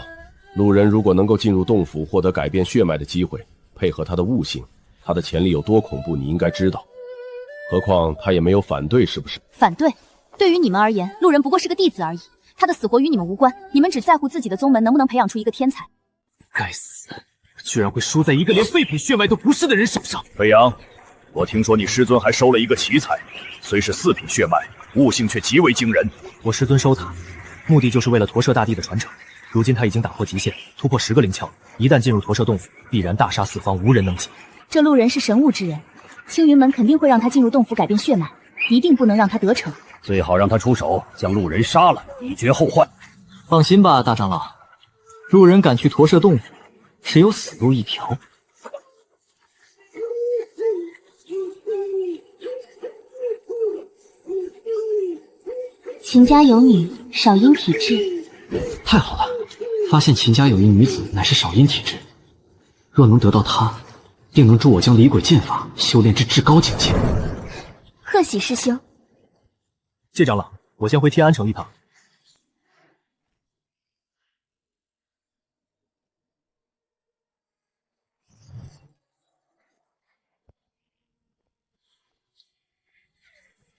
路人如果能够进入洞府，获得改变血脉的机会，配合他的悟性，他的潜力有多恐怖，你应该知道。何况他也没有反对，是不是？反对？对于你们而言，路人不过是个弟子而已，他的死活与你们无关，你们只在乎自己的宗门能不能培养出一个天才。该死，居然会输在一个连废品血脉都不是的人手上。飞扬，我听说你师尊还收了一个奇才，虽是4品血脉，悟性却极为惊人。我师尊收他，目的就是为了驼舍大帝的传承。如今他已经打破极限，突破10个灵窍，一旦进入驼舍洞府，必然大杀四方，无人能及。这路人是神物之人，青云门肯定会让他进入洞府改变血脉，一定不能让他得逞。最好让他出手，将路人杀了，以绝后患。放心吧，大长老，路人敢去驼舍洞府，只有死路一条。秦家有女，少阴体质。太好了，发现秦家有一女子乃是少阴体质，若能得到她，定能助我将离鬼剑法修炼至至高境界。贺喜师兄。谢长老，我先回天安城一趟。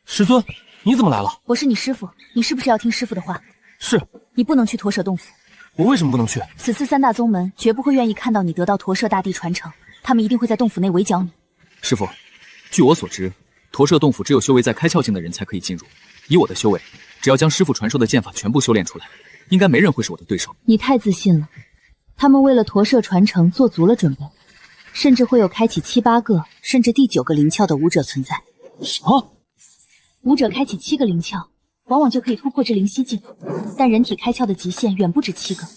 师尊，你怎么来了？我是你师父，你是不是要听师父的话？是。你不能去驼舍洞府。我为什么不能去？此次3大宗门绝不会愿意看到你得到驼舍大帝传承，他们一定会在洞府内围剿你。师父，据我所知，驼舍洞府只有修为在开窍境的人才可以进入。以我的修为，只要将师父传授的剑法全部修炼出来，应该没人会是我的对手。你太自信了，他们为了驼舍传承做足了准备，甚至会有开启7、8个，甚至第9个灵窍的武者存在。什么？武者开启7个灵窍，往往就可以突破至灵犀境，但人体开窍的极限远不止7个。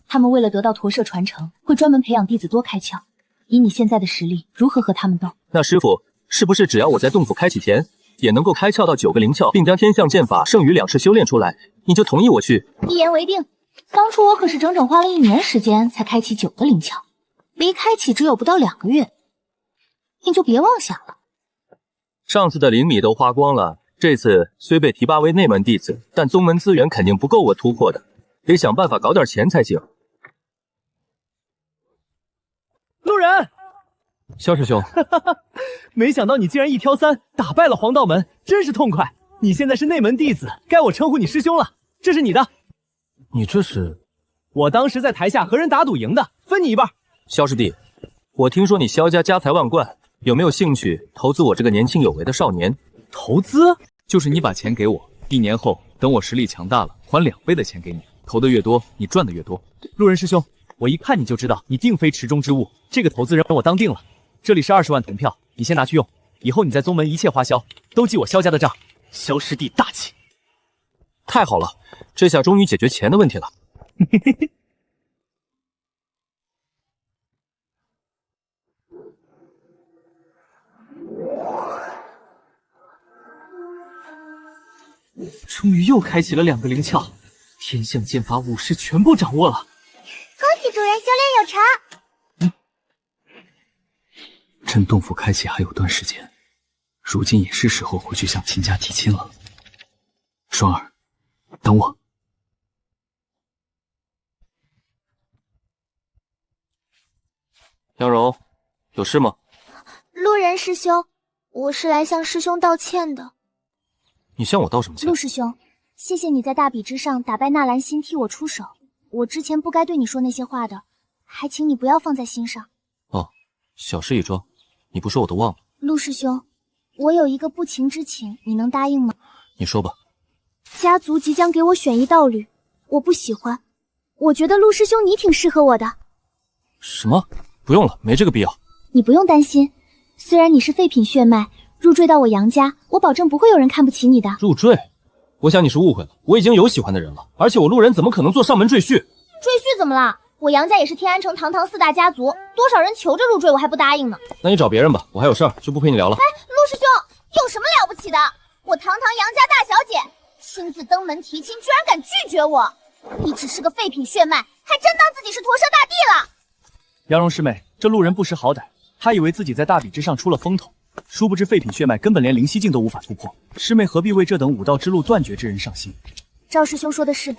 他们为了得到驼舍传承，会专门培养弟子多开窍。以你现在的实力，如何和他们斗？那师父，是不是只要我在洞府开启前，也能够开窍到9个灵窍，并将天象剑法剩余2式修炼出来，你就同意我去？一言为定。当初我可是整整花了1年时间才开启9个灵窍，离开启只有不到2个月，你就别妄想了。上次的灵米都花光了，这次虽被提拔为内门弟子，但宗门资源肯定不够我突破的，得想办法搞点钱才行。路人，萧师兄，没想到你竟然1挑3打败了黄道门，真是痛快！你现在是内门弟子，该我称呼你师兄了。这是你的。你这是？我当时在台下和人打赌赢的，分你一半。萧师弟，我听说你萧家家财万贯，有没有兴趣投资我这个年轻有为的少年？投资？就是你把钱给我，1年后等我实力强大了，还2倍的钱给你。投的越多，你赚的越多。路人师兄，我一看你就知道你定非池中之物。这个投资人我当定了，这里是20万铜票，你先拿去用，以后你在宗门一切花销都记我萧家的账。萧师弟大气。太好了，这下终于解决钱的问题了。终于又开启了2个灵窍，天象剑法5式全部掌握了。恭喜主人修炼有成。趁洞府开启还有段时间，如今也是时候回去向秦家提亲了。双儿，等我。杨柔，有事吗？路人师兄，我是来向师兄道歉的。你向我道什么歉？陆师兄，谢谢你在大比之上打败纳兰心替我出手，我之前不该对你说那些话的，还请你不要放在心上。哦，小事一桩，你不说我都忘了。陆师兄，我有一个不情之请，你能答应吗？你说吧。家族即将给我选一道侣，我不喜欢，我觉得陆师兄你挺适合我的。什么？不用了，没这个必要。你不用担心，虽然你是废品血脉，入赘到我杨家，我保证不会有人看不起你的。入赘？我想你是误会了，我已经有喜欢的人了，而且我路人怎么可能做上门赘婿？赘婿怎么了？我杨家也是天安城堂堂4大家族，多少人求着入赘，我还不答应呢。那你找别人吧，我还有事儿，就不陪你聊了。哎，陆师兄，有什么了不起的？我堂堂杨家大小姐，亲自登门提亲，居然敢拒绝我！你只是个废品血脉，还真当自己是驼舍大帝了？杨蓉师妹，这路人不识好歹，他以为自己在大比之上出了风头，殊不知废品血脉根本连灵犀境都无法突破，师妹何必为这等武道之路断绝之人上心？赵师兄说的是。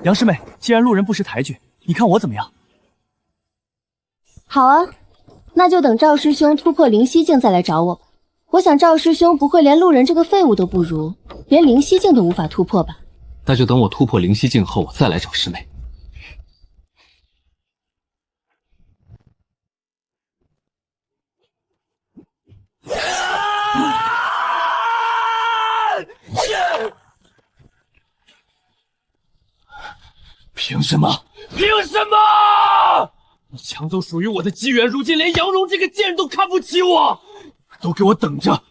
杨师妹，既然路人不识抬举，你看我怎么样？好啊，那就等赵师兄突破灵犀境再来找我。我想赵师兄不会连路人这个废物都不如，连灵犀境都无法突破吧？那就等我突破灵犀境后再来找师妹。凭什么？凭什么？你抢走属于我的机缘，如今连杨荣这个贱人都看不起我，都给我等着！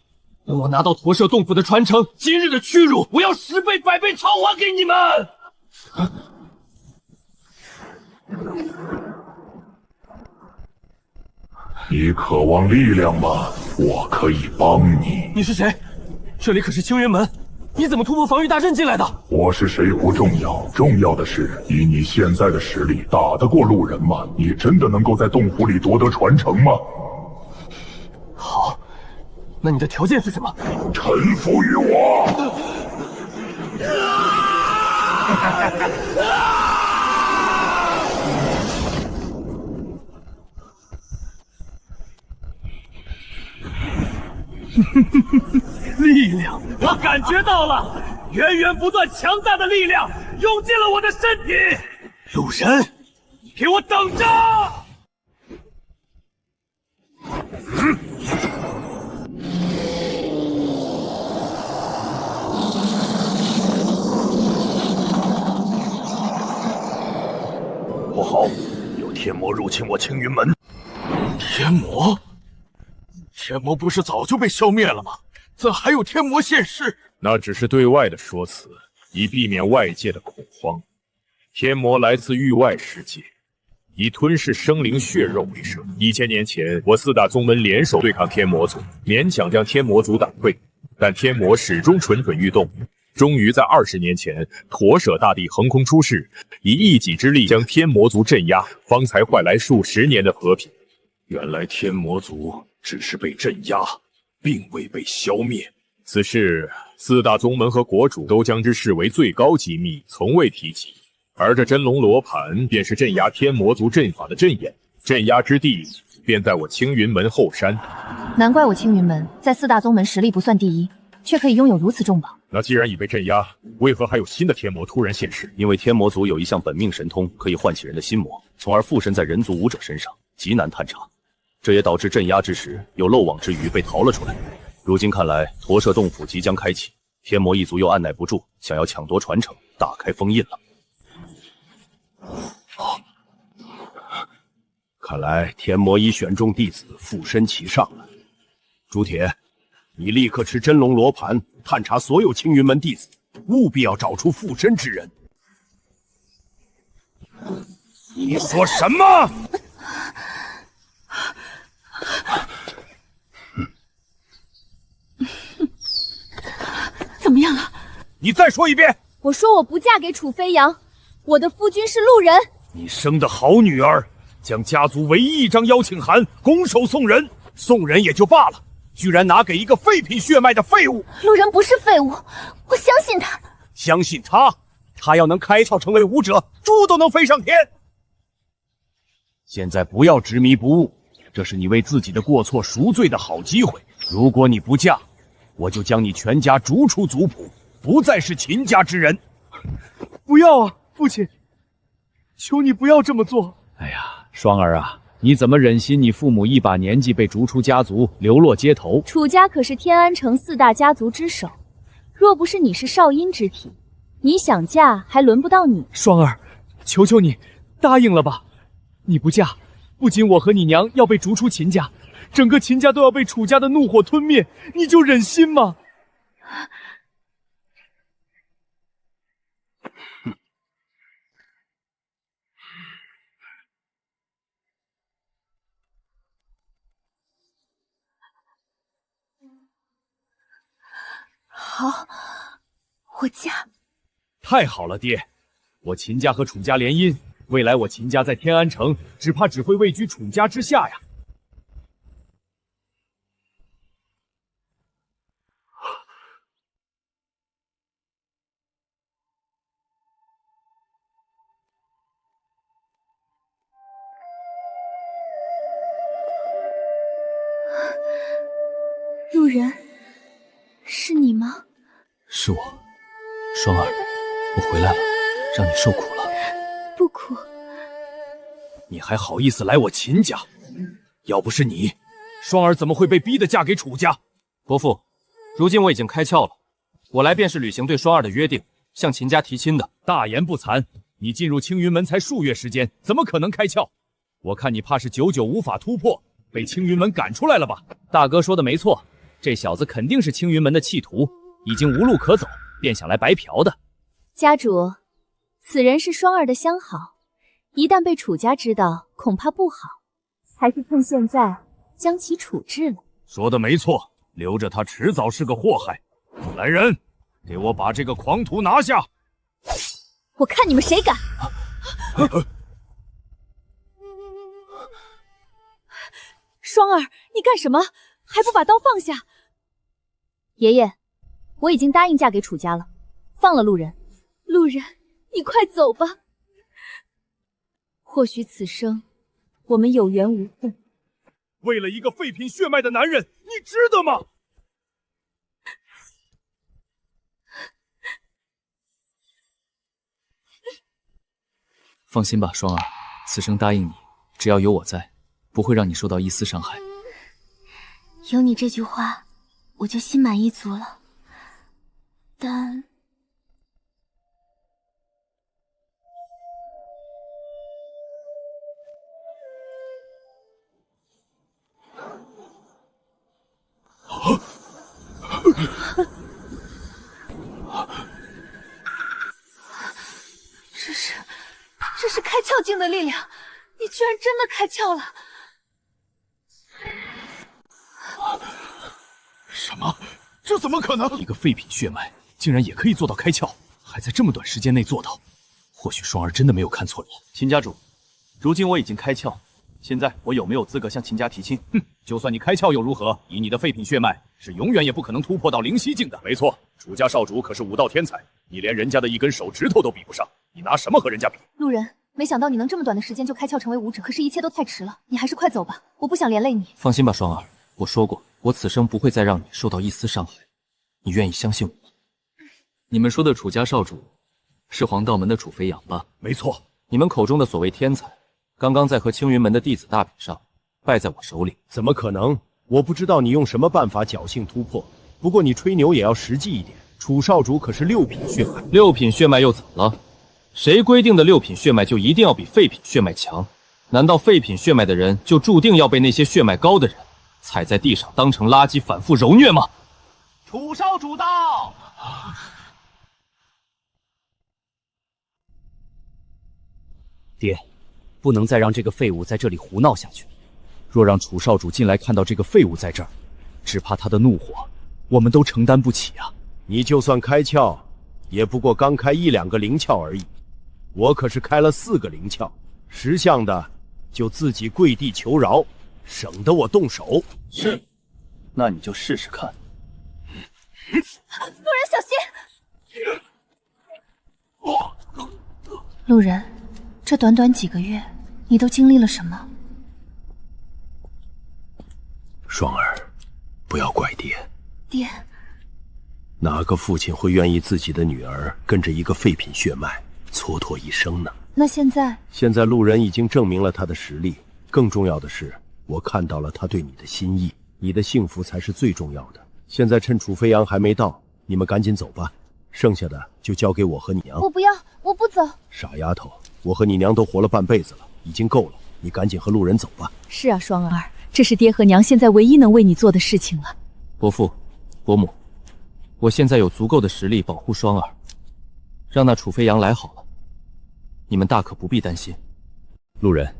等我拿到驼舍洞府的传承，今日的屈辱，我要10倍100倍偿还给你们！你渴望力量吗？我可以帮你。你是谁？这里可是青云门，你怎么突破防御大阵进来的？我是谁不重要，重要的是以你现在的实力，打得过路人吗？你真的能够在洞府里夺得传承吗？好，那你的条件是什么？臣服于我。力量，我感觉到了，源源不断强大的力量涌进了我的身体。路人，你给我等着！不好，有天魔入侵我青云门。天魔？天魔不是早就被消灭了吗？怎还有天魔现世？那只是对外的说辞，以避免外界的恐慌。天魔来自域外世界，以吞噬生灵血肉为生。1000年前，我4大宗门联手对抗天魔族，勉强将天魔族打退，但天魔始终蠢蠢欲动。终于在20年前，驼舍大帝横空出世，以一己之力将天魔族镇压，方才换来数10年的和平。原来天魔族只是被镇压，并未被消灭。此事4大宗门和国主都将之视为最高机密，从未提及。而这真龙罗盘便是镇压天魔族阵法的阵眼，镇压之地便在我青云门后山。难怪我青云门在4大宗门实力不算第一，却可以拥有如此重宝。那既然已被镇压，为何还有新的天魔突然现世？因为天魔族有一项本命神通，可以唤起人的心魔，从而附身在人族武者身上，极难探查。这也导致镇压之时有漏网之鱼被逃了出来。如今看来，驼舍洞府即将开启，天魔一族又按耐不住，想要抢夺传承，大开封印了。看来天魔已选中弟子附身其上了。朱铁，你立刻持真龙罗盘探查所有青云门弟子，务必要找出附身之人。你说什么？怎么样了？你再说一遍。我说我不嫁给楚飞扬，我的夫君是路人。你生的好女儿，将家族唯一一张邀请函拱手送人，送人也就罢了，居然拿给一个废品血脉的废物。路人不是废物，我相信他。相信他？他要能开窍成为武者，猪都能飞上天。现在不要执迷不悟，这是你为自己的过错赎罪的好机会。如果你不嫁，我就将你全家逐出族谱，不再是秦家之人。不要啊，父亲，求你不要这么做。哎呀，双儿啊，你怎么忍心你父母一把年纪被逐出家族，流落街头？楚家可是天安城4大家族之首，若不是你是少阴之体，你想嫁还轮不到你。双儿，求求你，答应了吧。你不嫁，不仅我和你娘要被逐出秦家，整个秦家都要被楚家的怒火吞灭，你就忍心吗？好，我嫁。太好了，爹！我秦家和楚家联姻，未来我秦家在天安城，只怕只会位居楚家之下呀。人，是你吗？是我，双儿，我回来了，让你受苦了。不苦。你还好意思来我秦家？要不是你，双儿怎么会被逼得嫁给楚家？伯父，如今我已经开窍了，我来便是履行对双儿的约定，向秦家提亲的。大言不惭！你进入青云门才数月时间，怎么可能开窍？我看你怕是久久无法突破，被青云门赶出来了吧？大哥说的没错，这小子肯定是青云门的弃徒，已经无路可走，便想来白嫖的。家主，此人是双儿的相好，一旦被楚家知道，恐怕不好，还是趁现在将其处置了。说的没错，留着他迟早是个祸害。来人，给我把这个狂徒拿下！我看你们谁敢！双儿，你干什么？还不把刀放下！爷爷，我已经答应嫁给楚家了，放了路人。路人，你快走吧。或许此生我们有缘无分。为了一个废品血脉的男人，你值得吗？放心吧，双儿，此生答应你，只要有我在，不会让你受到一丝伤害。有你这句话，我就心满意足了。但这是开窍境的力量，你居然真的开窍了！什么？这怎么可能？一个废品血脉竟然也可以做到开窍，还在这么短时间内做到，或许双儿真的没有看错人。秦家主，如今我已经开窍，现在我有没有资格向秦家提亲？哼，就算你开窍又如何？以你的废品血脉，是永远也不可能突破到灵犀境的。没错，楚家少主可是武道天才，你连人家的一根手指头都比不上，你拿什么和人家比？路人，没想到你能这么短的时间就开窍成为武者，可是一切都太迟了，你还是快走吧，我不想连累你。放心吧，双儿，我说过，我此生不会再让你受到一丝伤害，你愿意相信我？你们说的楚家少主，是黄道门的楚飞扬吧？没错，你们口中的所谓天才，刚刚在和青云门的弟子大比上，败在我手里。怎么可能？我不知道你用什么办法侥幸突破，不过你吹牛也要实际一点。楚少主可是6品血脉，6品血脉又怎么了？谁规定的6品血脉就一定要比废品血脉强？难道废品血脉的人就注定要被那些血脉高的人踩在地上当成垃圾反复揉虐吗？楚少主到！爹，不能再让这个废物在这里胡闹下去。若让楚少主进来看到这个废物在这儿，只怕他的怒火我们都承担不起啊！你就算开窍，也不过刚开1、2个灵窍而已，我可是开了4个灵窍，识相的就自己跪地求饶，省得我动手。是，那你就试试看。路人小心！路人，这短短几个月，你都经历了什么？双儿，不要怪爹。爹，哪个父亲会愿意自己的女儿跟着一个废品血脉蹉跎一生呢？那现在路人已经证明了他的实力，更重要的是，我看到了他对你的心意，你的幸福才是最重要的。现在趁楚飞扬还没到，你们赶紧走吧，剩下的就交给我和你娘。我不要，我不走。傻丫头，我和你娘都活了半辈子了，已经够了，你赶紧和路人走吧。是啊，双儿，这是爹和娘现在唯一能为你做的事情了。伯父，伯母，我现在有足够的实力保护双儿，让那楚飞扬来好了，你们大可不必担心。路人，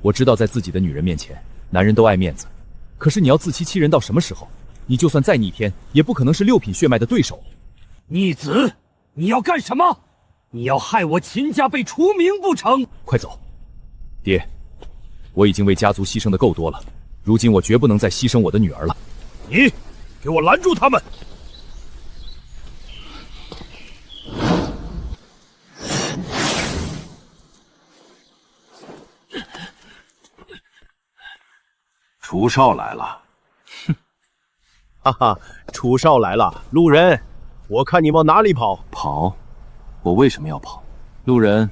我知道在自己的女人面前，男人都爱面子，可是你要自欺欺人到什么时候？你就算再逆天，也不可能是6品血脉的对手。逆子，你要干什么？你要害我秦家被除名不成？快走！爹，我已经为家族牺牲的够多了，如今我绝不能再牺牲我的女儿了。你，给我拦住他们！楚少来了。哈哈，楚少来了，路人，我看你往哪里跑？跑？我为什么要跑？路人，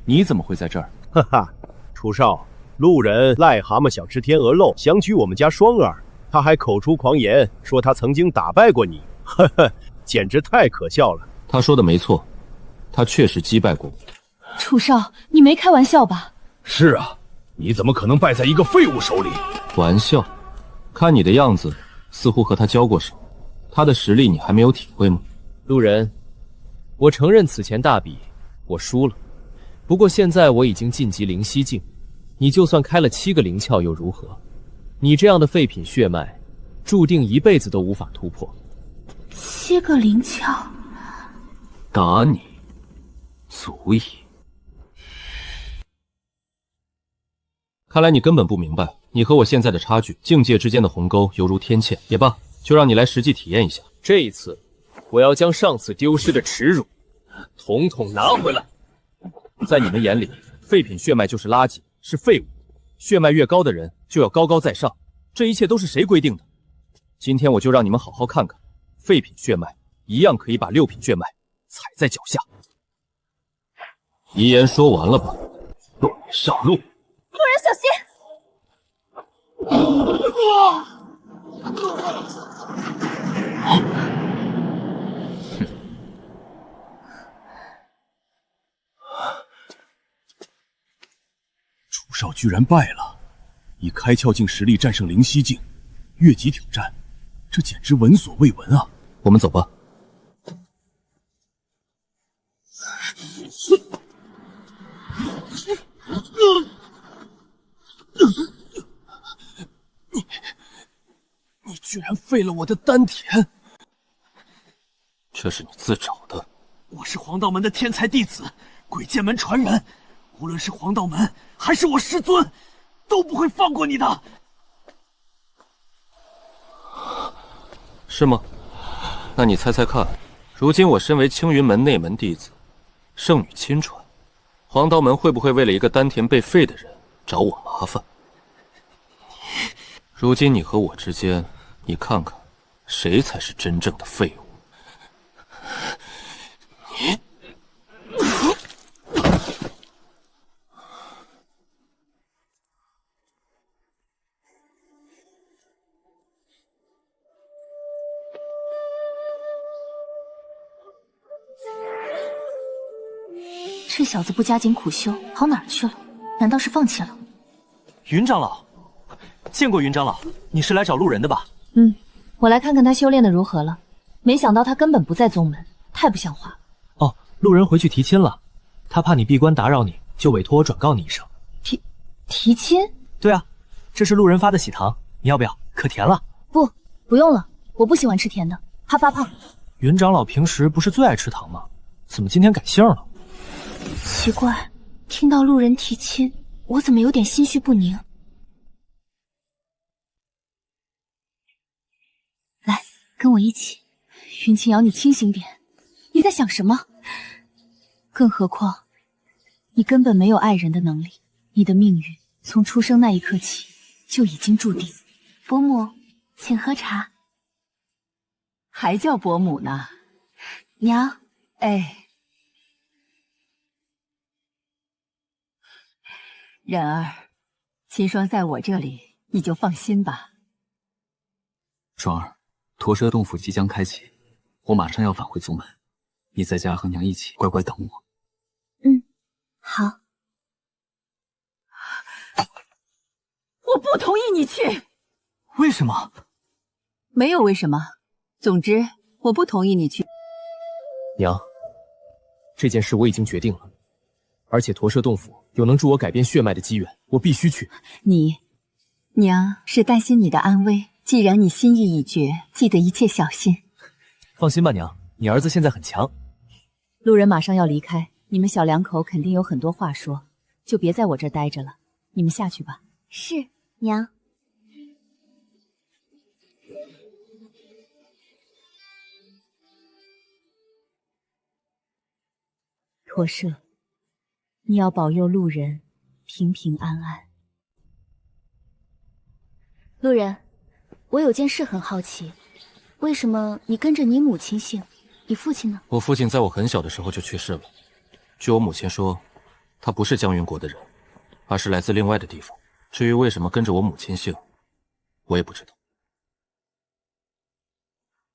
你怎么会在这儿？哈哈，楚少，路人癞蛤蟆想吃天鹅肉，想娶我们家双儿，他还口出狂言，说他曾经打败过你，呵呵，简直太可笑了。他说的没错，他确实击败过我。楚少，你没开玩笑吧？是啊，你怎么可能败在一个废物手里？玩笑，看你的样子，似乎和他交过手，他的实力你还没有体会吗？路人，我承认此前大比我输了，不过现在我已经晋级灵犀境，你就算开了7个灵窍又如何？你这样的废品血脉，注定一辈子都无法突破。7个灵窍，打你足矣。看来你根本不明白，你和我现在的差距，境界之间的鸿沟犹如天堑。也罢，就让你来实际体验一下。这一次，我要将上次丢失的耻辱，统统拿回来。在你们眼里，废品血脉就是垃圾，是废物。血脉越高的人就要高高在上，这一切都是谁规定的？今天我就让你们好好看看，废品血脉一样可以把6品血脉踩在脚下。遗言说完了吧？动上路。路人小心！楚少居然败了，以开窍境实力战胜灵犀境，越级挑战，这简直闻所未闻啊！我们走吧。你居然废了我的丹田！这是你自找的。我是黄道门的天才弟子，鬼剑门传人，无论是黄道门还是我师尊，都不会放过你的。是吗？那你猜猜看，如今我身为青云门内门弟子，圣女亲传，黄道门会不会为了一个丹田被废的人找我麻烦？如今你和我之间，你看看，谁才是真正的废物？你，这小子不加紧苦修，跑哪儿去了？难道是放弃了？云长老，见过云长老，你是来找路人的吧？我来看看他修炼的如何了。没想到他根本不在宗门，太不像话。哦，路人回去提亲了，他怕你闭关打扰你，就委托我转告你一声。提亲？对啊，这是路人发的喜糖，你要不要？可甜了。不用了，我不喜欢吃甜的，怕发胖。云长老平时不是最爱吃糖吗？怎么今天改姓了？奇怪，听到路人提亲，我怎么有点心绪不宁？来，跟我一起。云清瑶，你清醒点，你在想什么？更何况，你根本没有爱人的能力，你的命运从出生那一刻起就已经注定。伯母，请喝茶。还叫伯母呢？娘，哎，人儿，秦霜在我这里，你就放心吧。双儿，驼蛇洞府即将开启，我马上要返回宗门，你在家和娘一起乖乖等我。好。我不同意你去。为什么？没有为什么，总之我不同意你去。娘，这件事我已经决定了，而且驼蛇洞府有能助我改变血脉的机缘，我必须去。娘是担心你的安危，既然你心意已决，记得一切小心。放心吧，娘，你儿子现在很强。路人马上要离开，你们小两口肯定有很多话说，就别在我这儿待着了，你们下去吧。是，娘。驼舍，你要保佑路人平平安安。路人，我有件事很好奇，为什么你跟着你母亲姓？你父亲呢？我父亲在我很小的时候就去世了。据我母亲说，他不是江云国的人，而是来自另外的地方。至于为什么跟着我母亲姓，我也不知道。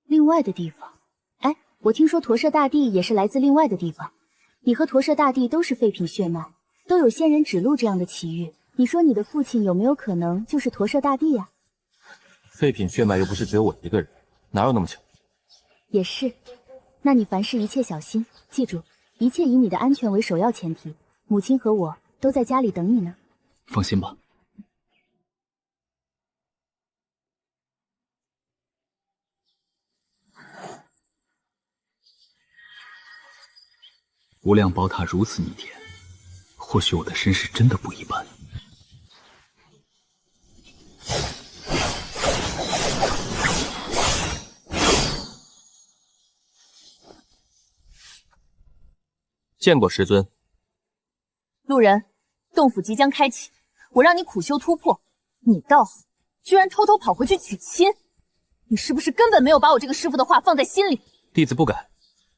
另外的地方？哎，我听说驼舍大帝也是来自另外的地方。你和驼舍大帝都是废品血脉，都有仙人指路这样的奇遇。你说你的父亲有没有可能就是驼舍大帝呀？废品血脉又不是只有我一个人，哪有那么巧？也是。那你凡事一切小心，记住，一切以你的安全为首要前提。母亲和我都在家里等你呢。放心吧。无量宝塔如此逆天，或许我的身世真的不一般。见过师尊。路人，洞府即将开启，我让你苦修突破，你倒好，居然偷偷跑回去娶亲，你是不是根本没有把我这个师傅的话放在心里？弟子不敢，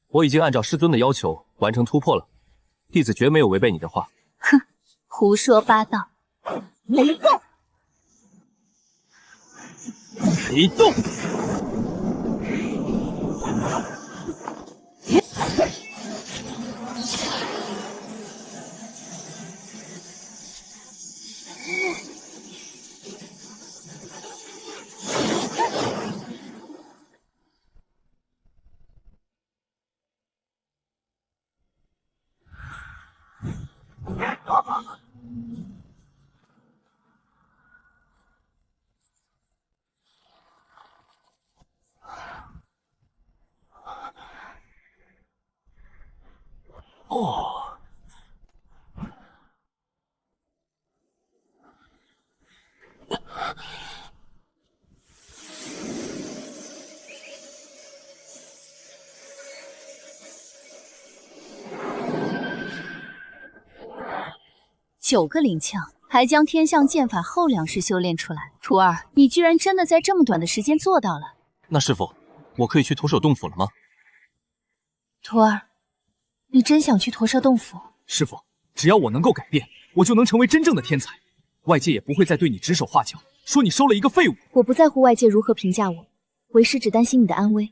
我已经按照师尊的要求完成突破了，弟子绝没有违背你的话。哼，胡说八道！没动！启动！哦，9个灵窍，还将天象剑法后2式修炼出来。徒儿，你居然真的在这么短的时间做到了。那师傅，我可以去驼舍洞府了吗？徒儿，你真想去驼舍洞府？师傅，只要我能够改变，我就能成为真正的天才，外界也不会再对你指手画脚，说你收了一个废物。我不在乎外界如何评价我，为师只担心你的安危。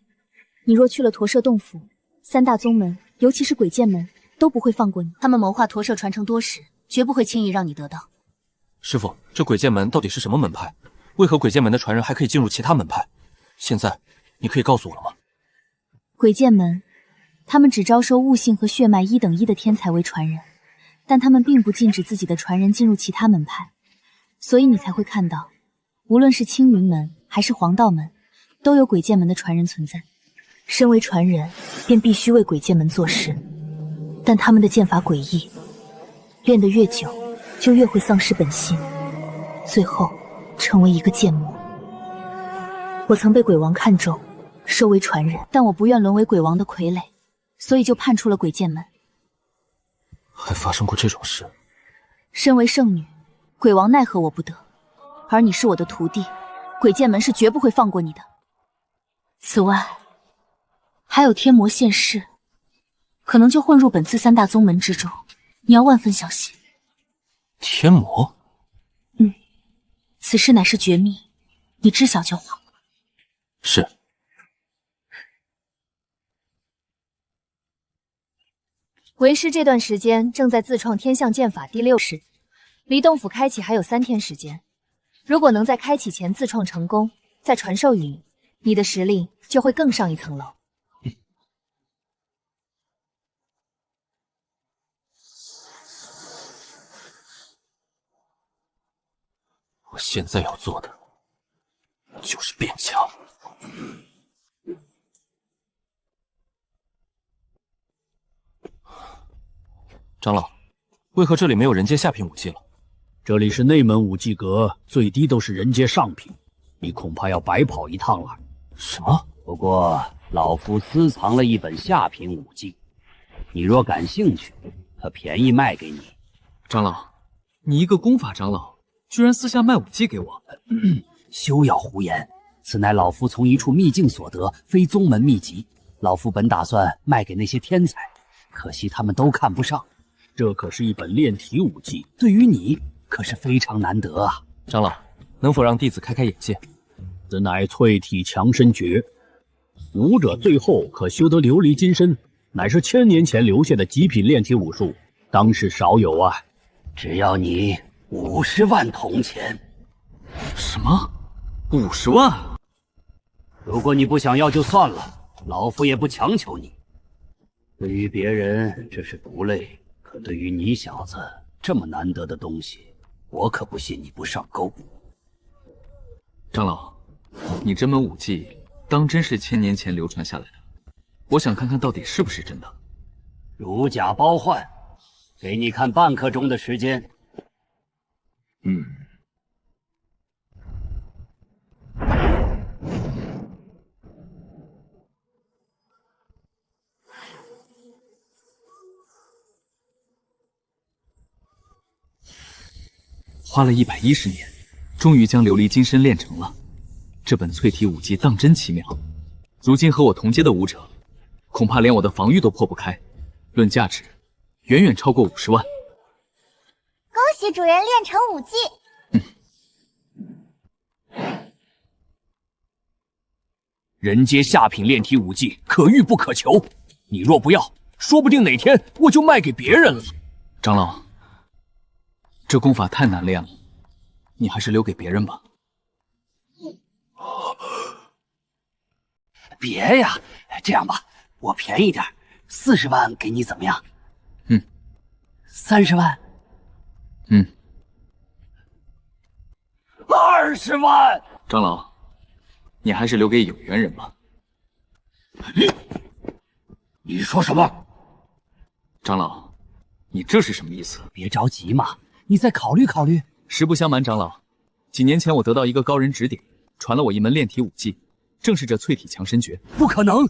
你若去了驼舍洞府，3大宗门，尤其是鬼剑门，都不会放过你。他们谋划驼舍传承多时，绝不会轻易让你得到。师傅，这鬼剑门到底是什么门派？为何鬼剑门的传人还可以进入其他门派？现在你可以告诉我了吗？鬼剑门，他们只招收悟性和血脉1等1的天才为传人，但他们并不禁止自己的传人进入其他门派，所以你才会看到，无论是青云门还是黄道门，都有鬼剑门的传人存在。身为传人，便必须为鬼剑门做事，但他们的剑法诡异，练得越久，就越会丧失本心，最后成为一个剑魔。我曾被鬼王看中，收为传人，但我不愿沦为鬼王的傀儡，所以就叛出了鬼剑门。还发生过这种事？身为圣女，鬼王奈何我不得，而你是我的徒弟，鬼剑门是绝不会放过你的。此外，还有天魔现世，可能就混入本次3大宗门之中，你要万分小心。天魔？此事乃是绝密，你知晓就好。是。为师这段时间正在自创天象剑法第6式，离洞府开启还有3天时间。如果能在开启前自创成功，再传授于你，你的实力就会更上一层楼。我现在要做的就是变强。长老，为何这里没有人阶下品武器了？这里是内门武技阁，最低都是人阶上品，你恐怕要白跑一趟了。什么？不过老夫私藏了一本下品武技，你若感兴趣，可便宜卖给你。长老，你一个功法长老，居然私下卖武技给我？休要胡言！此乃老夫从一处秘境所得，非宗门秘籍。老夫本打算卖给那些天才，可惜他们都看不上。这可是一本炼体武技，对于你可是非常难得啊！长老，能否让弟子开开眼界？此乃淬体强身诀，武者最后可修得琉璃金身，乃是1000年前留下的极品炼体武术，当世少有啊！只要你50万铜钱。什么？50万？如果你不想要就算了，老夫也不强求你。对于别人这是不累，可对于你小子这么难得的东西，我可不信你不上钩。长老，你这门武技当真是1000年前流传下来的？我想看看到底是不是真的。如假包换，给你看半刻钟的时间。花了110年，终于将琉璃金身练成了。这本淬体武技当真奇妙，如今和我同阶的武者，恐怕连我的防御都破不开。论价值，远远超过50万。恭喜主人练成武技！人皆下品炼体武技，可遇不可求。你若不要，说不定哪天我就卖给别人了。长老，这功法太难练了，你还是留给别人吧。别呀，这样吧，我便宜点，40万给你怎么样？30万？20万！长老，你还是留给有缘人吧。你说什么？长老，你这是什么意思？别着急嘛，你再考虑考虑。实不相瞒，长老，几年前我得到一个高人指点，传了我一门炼体武技，正是这淬体强身诀。不可能，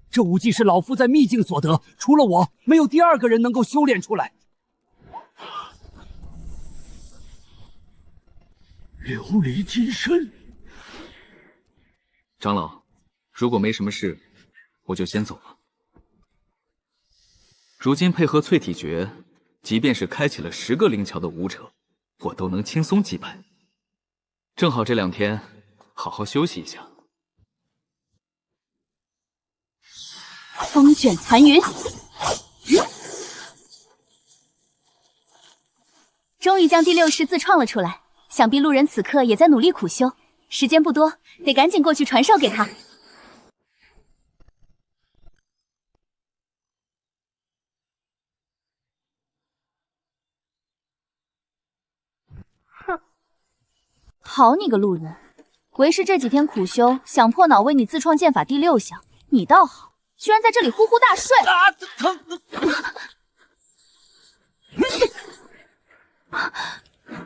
这武技是老夫在秘境所得，除了我，没有第二个人能够修炼出来。琉璃金身。长老，如果没什么事，我就先走了。如今配合淬体诀，即便是开启了10个灵桥的武者，我都能轻松击败。正好这2天好好休息一下。风卷残云，终于将第6式自创了出来。想必路人此刻也在努力苦修，时间不多，得赶紧过去传授给他。哼，好你个路人，为师这几天苦修，想破脑为你自创剑法第6项，你倒好，居然在这里呼呼大睡。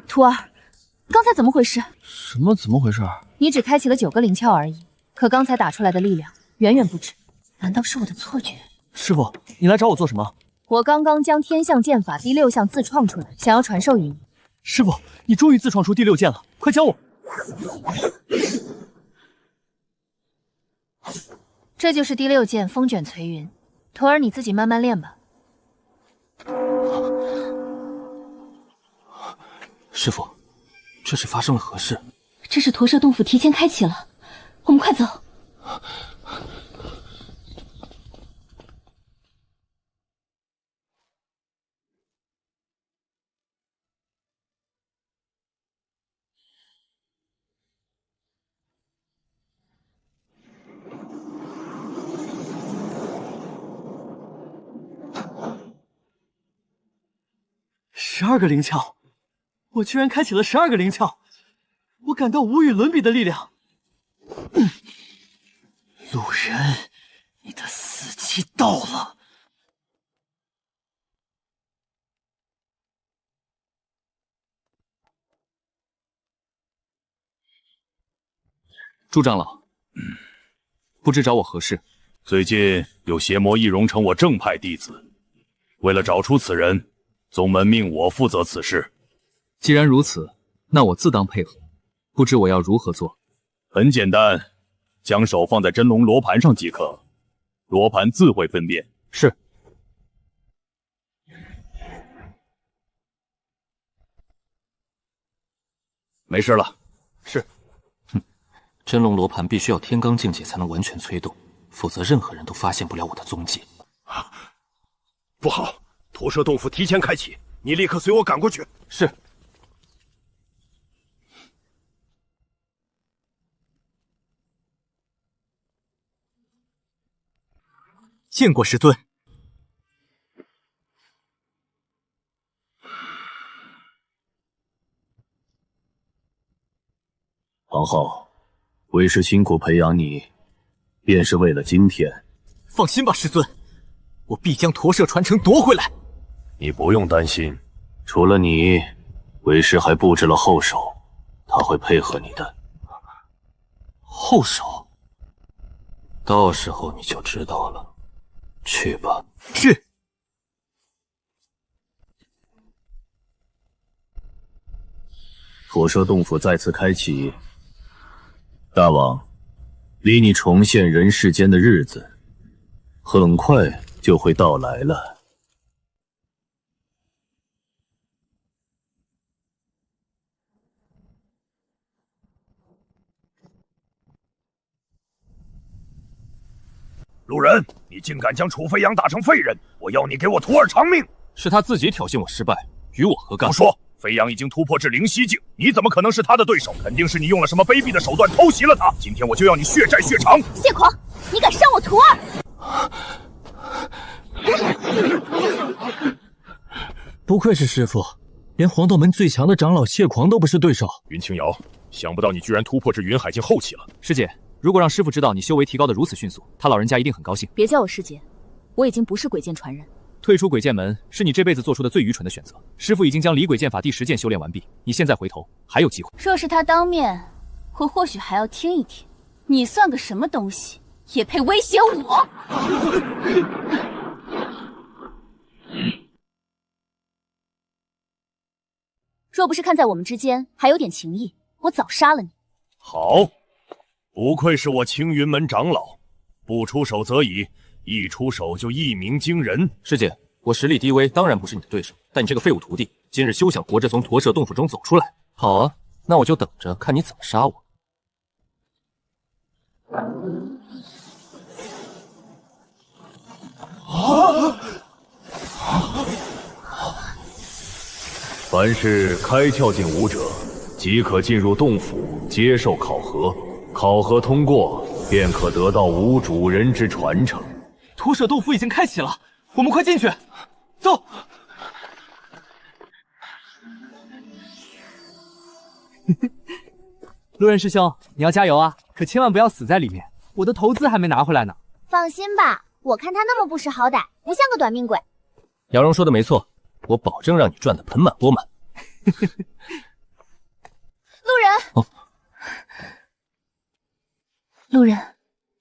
徒儿，刚才怎么回事？什么怎么回事？你只开启了9个灵窍而已，可刚才打出来的力量远远不止。难道是我的错觉？师傅，你来找我做什么？我刚刚将天象剑法第6项自创出来，想要传授于你。师傅，你终于自创出第6剑了，快教我！这就是第6剑风卷随云，徒儿你自己慢慢练吧。师傅，这是发生了何事？这是驼舍洞府提前开启了，我们快走。12个灵窍，我居然开启了12个灵窍，我感到无与伦比的力量。路人，你的死期到了。朱长老，不知找我何事？最近有邪魔易容成我正派弟子，为了找出此人，宗门命我负责此事。既然如此，那我自当配合。不知我要如何做？很简单，将手放在真龙罗盘上即可，罗盘自会分辨。是。没事了。是。真龙罗盘必须要天罡境界才能完全催动，否则任何人都发现不了我的踪迹。不好，驼舍洞府提前开启，你立刻随我赶过去。是。见过师尊。皇后，为师辛苦培养你，便是为了今天。放心吧，师尊，我必将驼舍传承夺回来。你不用担心，除了你，为师还布置了后手，他会配合你的。后手，到时候你就知道了。去吧。是。驼舍洞府再次开启，大王，离你重现人世间的日子，很快就会到来了。路人，你竟敢将楚飞扬打成废人！我要你给我徒儿偿命！是他自己挑衅我失败，与我何干？不说，飞扬已经突破至灵犀境，你怎么可能是他的对手？肯定是你用了什么卑鄙的手段偷袭了他！今天我就要你血债血偿！谢狂，你敢伤我徒儿！不愧是师父，连黄道门最强的长老谢狂都不是对手。云清瑶，想不到你居然突破至云海境后期了。师姐，如果让师父知道你修为提高的如此迅速，他老人家一定很高兴。别叫我师姐，我已经不是鬼剑传人。退出鬼剑门是你这辈子做出的最愚蠢的选择。师父已经将离鬼剑法第10剑修炼完毕，你现在回头还有机会。若是他当面，我或许还要听一听。你算个什么东西，也配威胁我？若不是看在我们之间还有点情谊，我早杀了你。好，不愧是我青云门长老，不出手则已，一出手就一鸣惊人。师姐，我实力低微，当然不是你的对手，但你这个废物徒弟，今日休想活着从驼舍洞府中走出来。好啊，那我就等着看你怎么杀我。凡是开窍境武者，即可进入洞府接受考核，考核通过，便可得到无主人之传承。驼舍洞府已经开启了，我们快进去，走。路人师兄，你要加油啊，可千万不要死在里面，我的投资还没拿回来呢。放心吧，我看他那么不识好歹，不像个短命鬼。姚荣说的没错，我保证让你赚得盆满钵满。路人，哦，路人，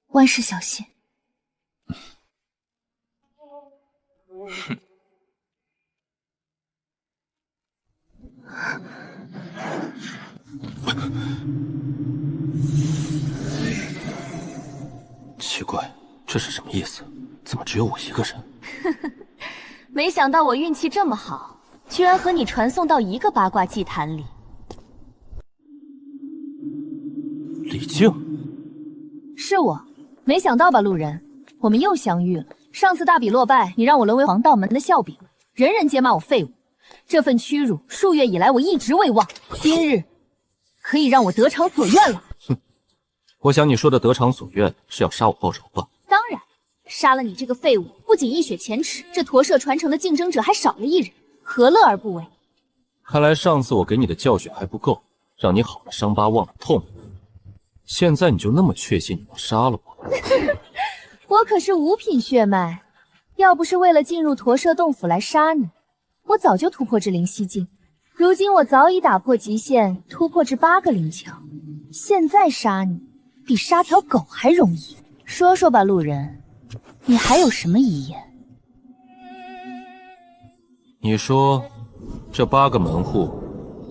万事小心。奇怪，这是什么意思？怎么只有我一个人？没想到我运气这么好，居然和你传送到一个八卦祭坛里。李靖，是我，没想到吧，路人，我们又相遇了。上次大比落败，你让我沦为黄道门的笑柄，人人皆骂我废物，这份屈辱数月以来我一直未忘，今日可以让我得偿所愿了。哼，我想你说的得偿所愿是要杀我报仇吧？当然，杀了你这个废物，不仅一雪前耻，这驼舍传承的竞争者还少了一人，何乐而不为？看来上次我给你的教训还不够，让你好了伤疤忘了痛。现在你就那么确信你能杀了我？我可是5品血脉，要不是为了进入驼舍洞府来杀你，我早就突破至灵犀境。如今我早已打破极限，突破至8个灵窍，现在杀你比杀条狗还容易。说说吧，路人，你还有什么遗言？你说这8个门户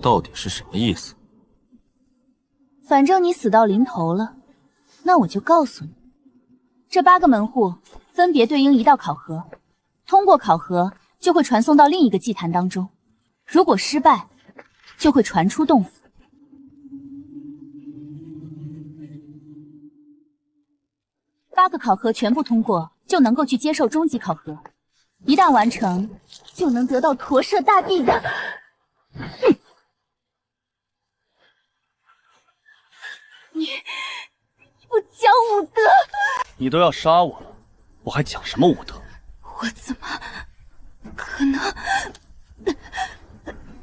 到底是什么意思？反正你死到临头了，那我就告诉你，这8个门户分别对应1道考核，通过考核就会传送到另一个祭坛当中，如果失败，就会传出洞府。8个考核全部通过，就能够去接受终极考核。一旦完成，就能得到驼舍大帝的。你不讲武德！你都要杀我了，我还讲什么武德？我怎么可能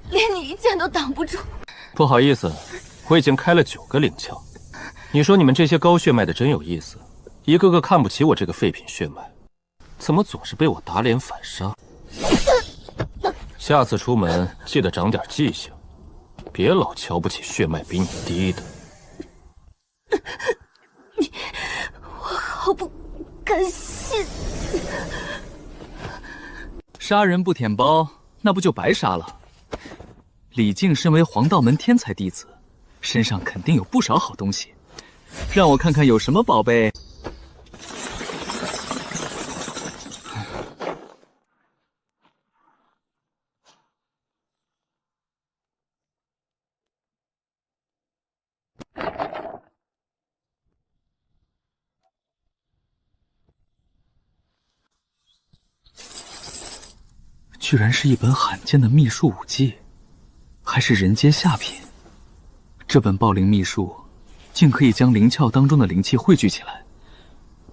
连你一剑都挡不住？不好意思，我已经开了9个灵窍。你说你们这些高血脉的真有意思，一个个看不起我这个废品血脉，怎么总是被我打脸反杀？下次出门记得长点记性，别老瞧不起血脉比你低的。我好不甘心。杀人不舔包，那不就白杀了？李靖身为黄道门天才弟子，身上肯定有不少好东西，让我看看有什么宝贝。居然是一本罕见的秘术武技，还是人间下品。这本爆灵秘术竟可以将灵窍当中的灵气汇聚起来，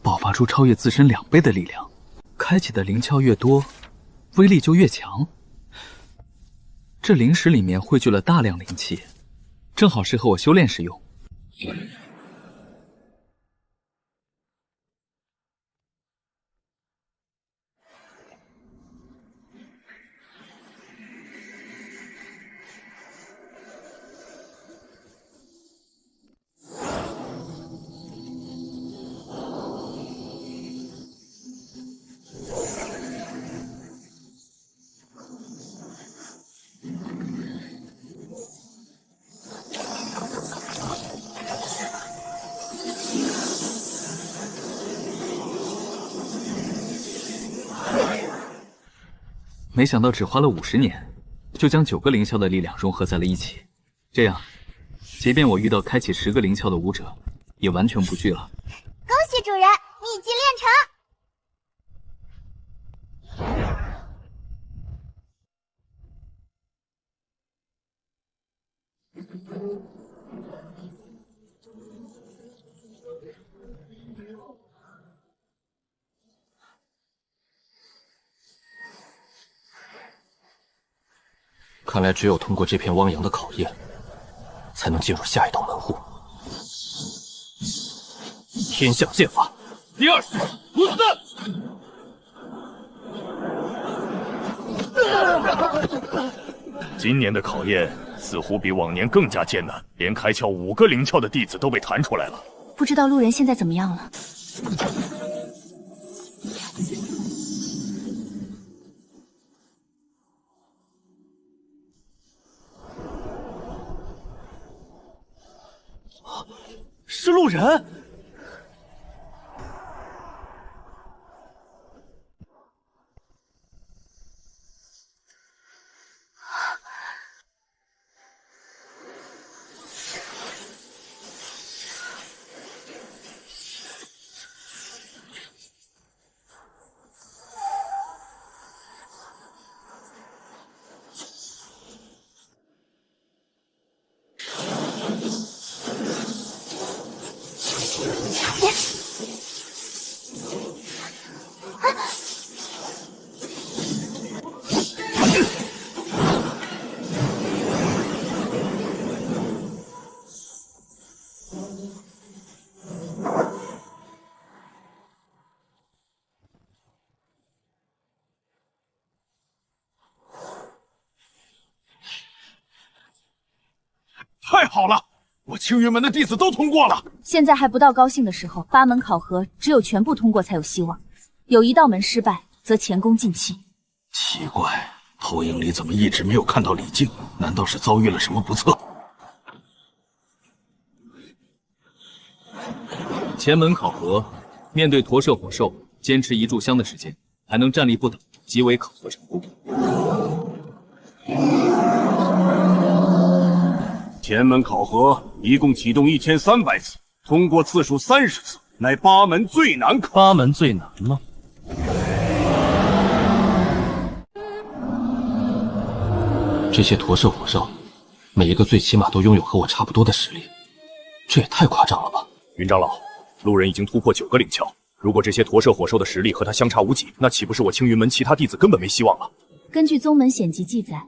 爆发出超越自身2倍的力量。开启的灵窍越多，威力就越强。这灵石里面汇聚了大量灵气，正好适合我修炼使用。没想到只花了50年，就将9个灵窍的力量融合在了一起。这样，即便我遇到开启10个灵窍的武者，也完全不惧了。恭喜主人，秘籍练成！看来只有通过这片汪洋的考验，才能进入下一道门户。天象剑法第2式不死。今年的考验似乎比往年更加艰难，连开窍5个灵窍的弟子都被弹出来了。不知道路人现在怎么样了？是路人。太好了，我青云门的弟子都通过了。现在还不到高兴的时候，8门考核只有全部通过才有希望，有1道门失败，则前功尽弃。奇怪，投影里怎么一直没有看到李靖？难道是遭遇了什么不测？前门考核，面对驼舍火兽，坚持1炷香的时间，还能站立不倒，即为考核成功。前门考核一共启动1300次，通过次数30次，乃8门最难考。8门最难吗？这些驼舍火兽，每一个最起码都拥有和我差不多的实力，这也太夸张了吧！云长老，路人已经突破9个灵窍，如果这些驼舍火兽的实力和他相差无几，那岂不是我青云门其他弟子根本没希望了？根据宗门显籍记载，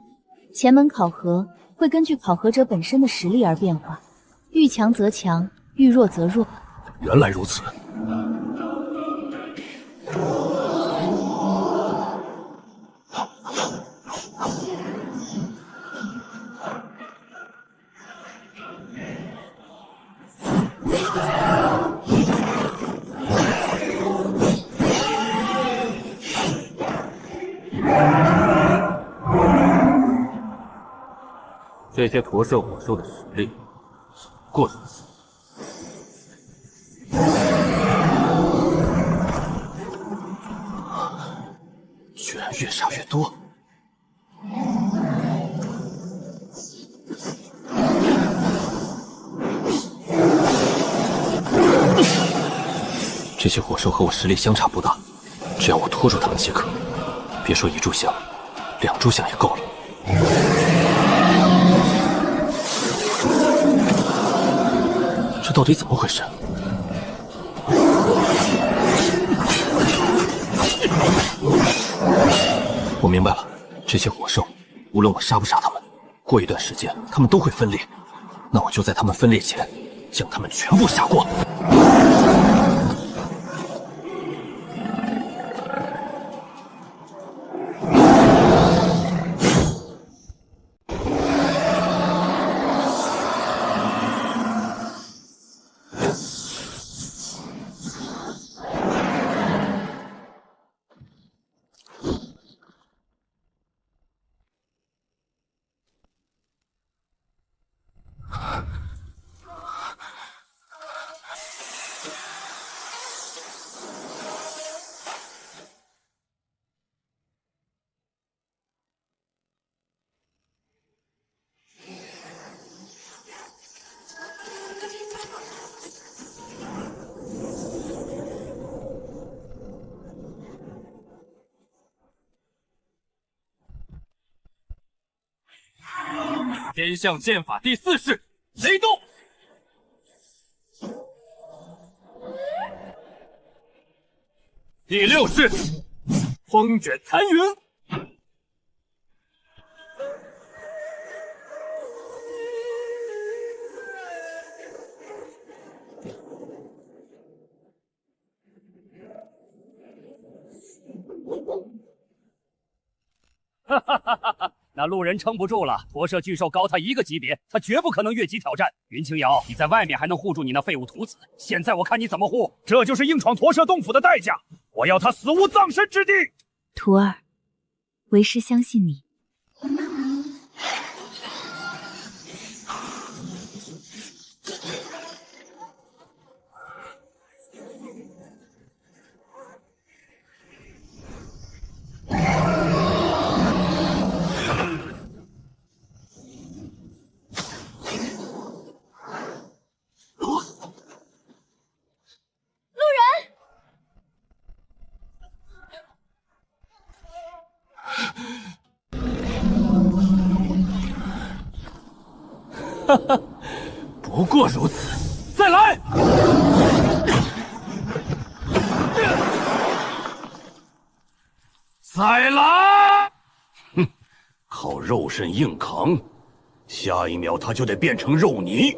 前门考核会根据考核者本身的实力而变化，愈强则强，愈弱则弱。原来如此。这些驼舍火兽的实力不过如此。居然越杀越多！这些火兽和我实力相差不大，只要我拖住他们即可。别说1炷香，2炷香也够了。这到底怎么回事？我明白了，这些火兽，无论我杀不杀他们，过一段时间他们都会分裂。那我就在他们分裂前，将他们全部杀光。天象剑法第4式雷动。第6式风卷残云。哈哈哈哈哈！那路人撑不住了，驼舍巨兽高他1个级别，他绝不可能越级挑战。云清瑶，你在外面还能护住你那废物徒子，现在我看你怎么护！这就是硬闯驼舍洞府的代价，我要他死无葬身之地。徒儿，为师相信你。哈哈，不过如此，再来！再来！哼，靠肉身硬扛，下一秒他就得变成肉泥。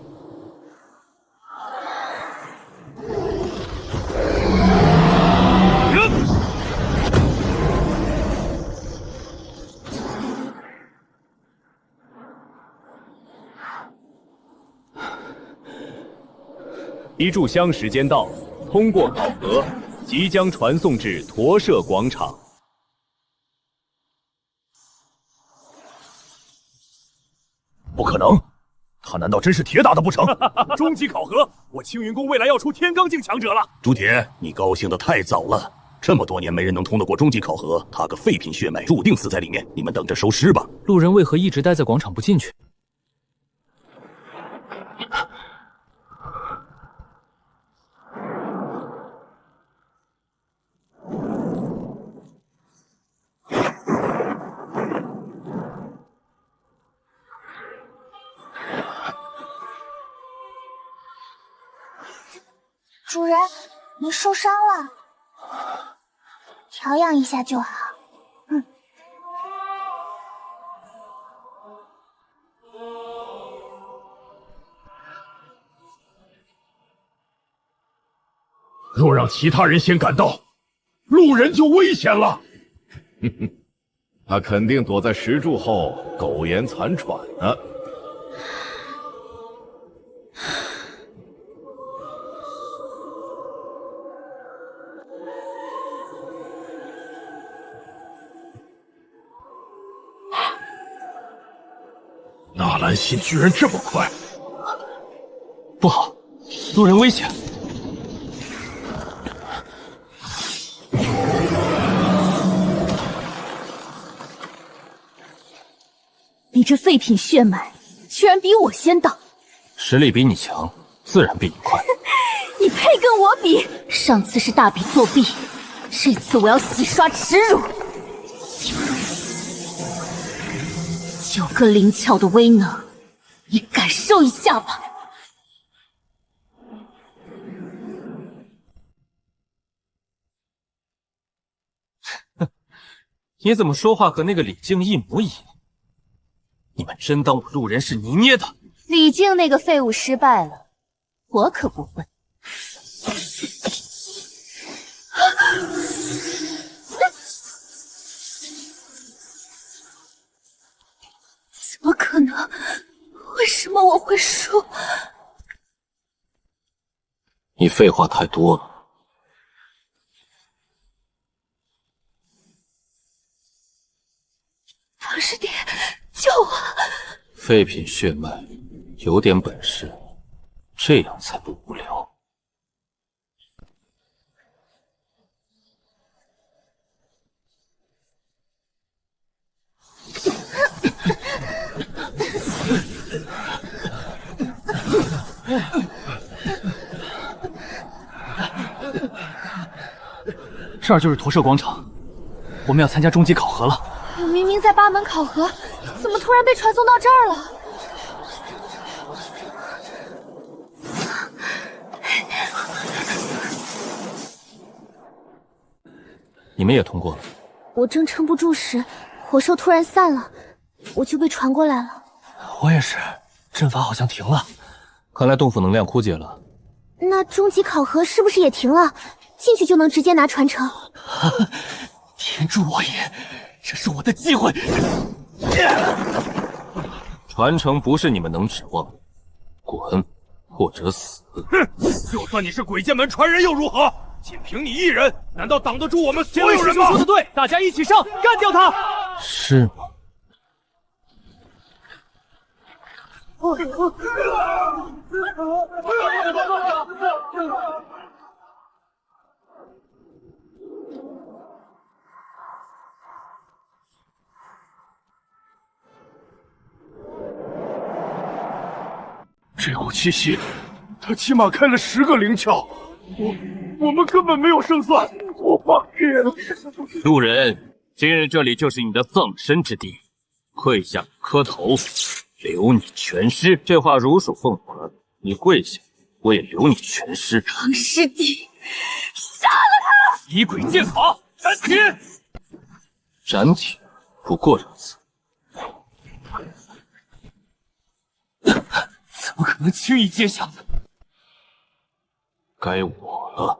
1炷香时间到，通过考核，即将传送至驼舍广场。不可能，他难道真是铁打的不成？终极考核，我青云宫未来要出天罡境强者了。朱铁，你高兴的太早了。这么多年没人能通得过终极考核，他个废品血脉注定死在里面。你们等着收尸吧。路人为何一直待在广场不进去？主人，您受伤了，调养一下就好。若让其他人先赶到，路人就危险了。他肯定躲在石柱后苟延残喘呢。纳兰信居然这么快！不好，路人危险！你这废品血脉，居然比我先到！实力比你强，自然比你快。你配跟我比？上次是大笔作弊，这次我要洗刷耻辱。9个灵窍的威能，你感受一下吧。你怎么说话和那个李靖一模一样？你们真当我路人是泥捏的？李靖那个废物失败了，我可不会。怎么可能？为什么我会输？你废话太多了。唐师弟，救我！废品血脉，有点本事，这样才不无聊。这儿就是驼舍广场，我们要参加终极考核了。我明明在八门考核，怎么突然被传送到这儿了？你们也通过了。我正撑不住时，火兽突然散了，我就被传过来了。我也是，阵法好像停了。看来洞府能量枯竭了。那终极考核是不是也停了？进去就能直接拿传承？天助我也！这是我的机会。传承不是你们能指望的，滚或者死。哼！就算你是鬼剑门传人又如何？仅凭你一人，难道挡得住我们所有人吗？说的对，大家一起上，干掉他！是吗？这股气息，他起码开了10个灵窍，我们根本没有胜算，我放弃了。路人，今日这里就是你的葬身之地，跪下磕头，留你全尸。这话如数奉还，你跪下，我也留你全尸。唐师弟，杀了他！以鬼剑法斩铁！斩铁不过如此。怎么可能轻易接下？该我了。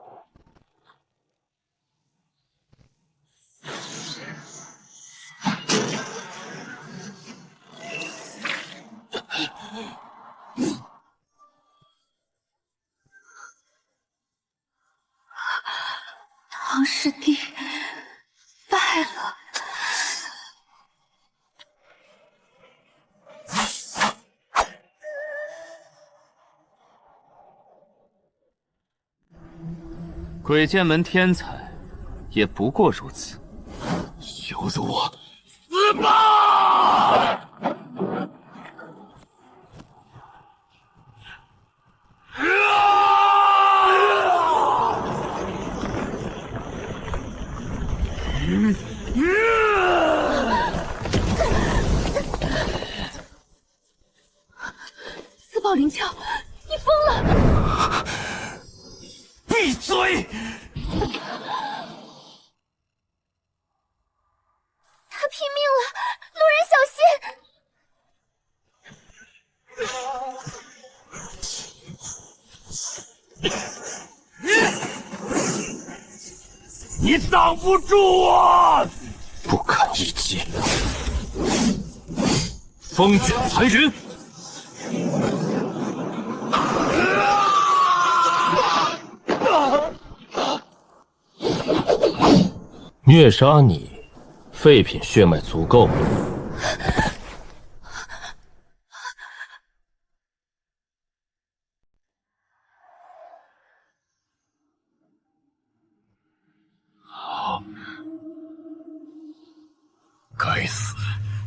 唐师弟败了。鬼剑门天才也不过如此。由着我死吧！自爆灵窍，你疯了！闭嘴！他拼命了，路人小心！你挡不住我！不堪一击，风卷残云。虐杀你，废品血脉足够。该死，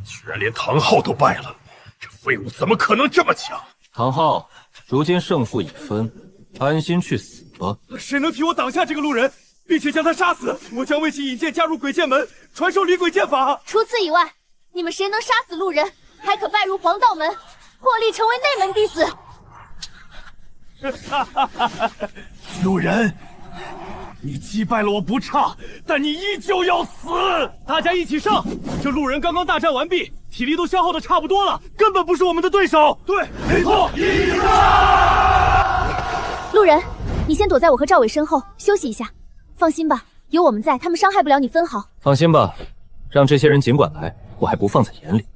居然连唐昊都败了，这废物怎么可能这么强？唐昊，如今胜负已分，安心去死吧。谁能替我挡下这个路人，并且将他杀死？我将为其引荐加入鬼剑门，传授离鬼剑法。除此以外，你们谁能杀死路人，还可拜入黄道门，获利成为内门弟子。路人，你击败了我不差，但你依旧要死！大家一起上！这路人刚刚大战完毕，体力都消耗的差不多了，根本不是我们的对手。对，没错。路人，你先躲在我和赵伟身后休息一下。放心吧，有我们在，他们伤害不了你分毫。放心吧，让这些人尽管来，我还不放在眼里。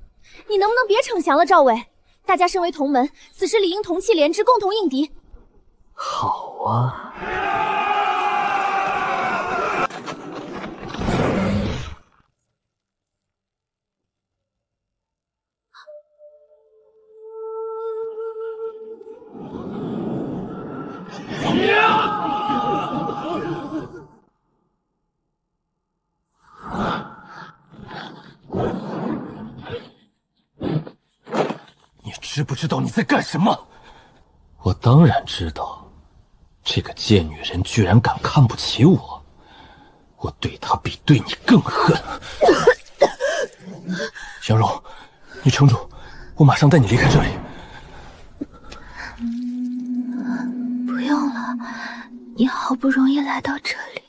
你能不能别逞强了，赵伟？大家身为同门，此时理应同气连枝，共同应敌。好啊。你知不知道你在干什么？我当然知道，这个贱女人居然敢看不起我，我对她比对你更恨。小柔，你撑住，我马上带你离开这里。不用了，你好不容易来到这里，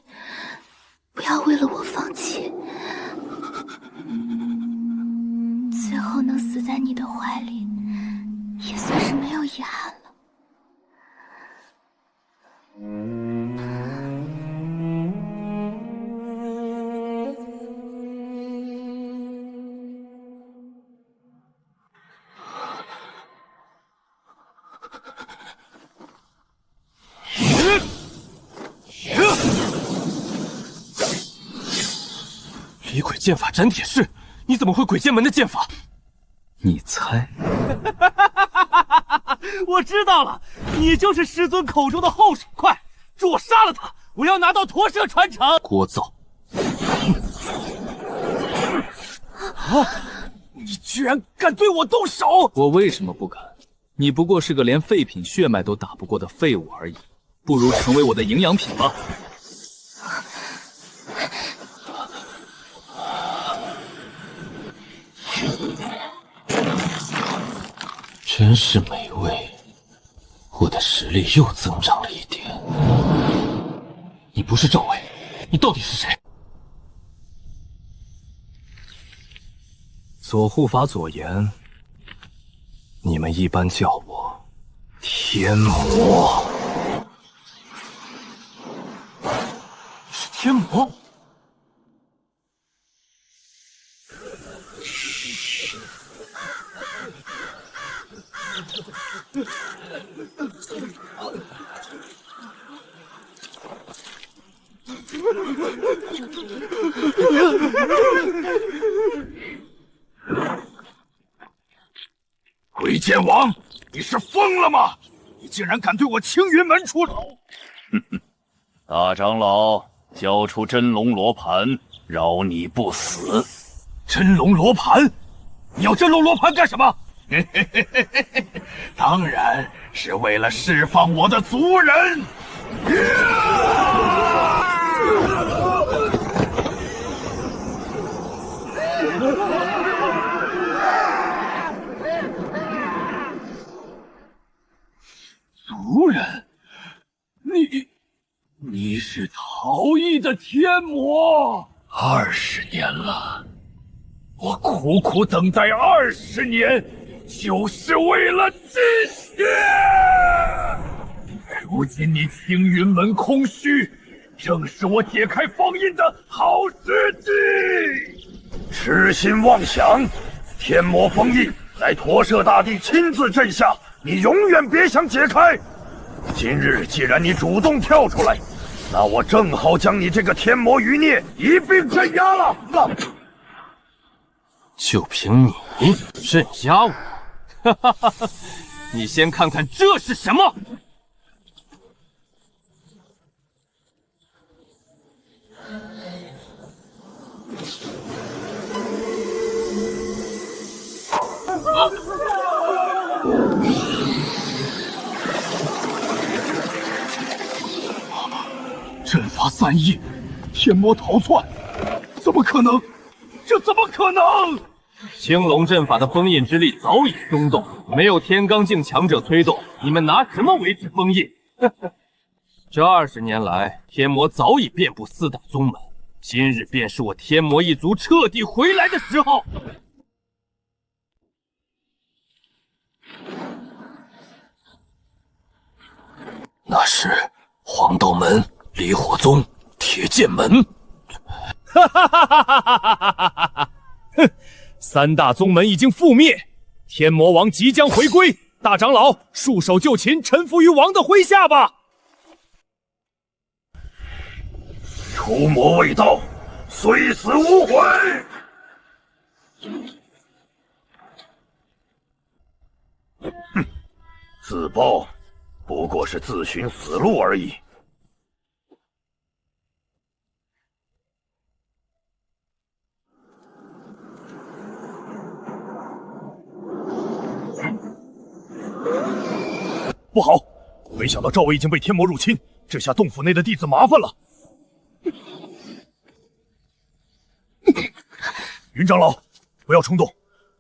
不要为了我放弃。最后能死在你的怀里，也算是没有遗憾了。离鬼剑法斩铁式，你怎么会鬼剑门的剑法？你猜？我知道了，你就是师尊口中的后手快，助我杀了他，我要拿到驼舍传承。聒噪！你居然敢对我动手！我为什么不敢？你不过是个连废品血脉都打不过的废物而已，不如成为我的营养品吧。真是美味，我的实力又增长了一点。你不是赵伟，你到底是谁？左护法左言，你们一般叫我天魔。是天魔？鬼剑王，你是疯了吗？你竟然敢对我青云门出手！哼哼，大长老，交出真龙罗盘，饶你不死。真龙罗盘？你要真龙罗盘干什么？当然是为了释放我的族人。族人，你是逃逸的天魔，20年了，我苦苦等待20年，就是为了这些。如今你青云门空虚，正是我解开封印的好时机。痴心妄想！天魔封印在驼舍大帝亲自镇下，你永远别想解开。今日既然你主动跳出来，那我正好将你这个天魔余孽一并镇压了。就凭你镇压我？哈哈哈哈！你先看看这是什么？阵法散逸，天魔逃窜，怎么可能？这怎么可能？青龙阵法的封印之力早已松动，没有天罡境强者催动，你们拿什么维持封印？这20年来，天魔早已遍布4大宗门，今日便是我天魔一族彻底回来的时候。那是黄道门、离火宗、铁剑门。哈哈哈哈哈哈！哼，3大宗门已经覆灭，天魔王即将回归。大长老，束手就擒，臣服于王的麾下吧。除魔未到，虽死无悔。哼，自爆不过是自寻死路而已。不好！没想到赵伟已经被天魔入侵，这下洞府内的弟子麻烦了。云长老，不要冲动，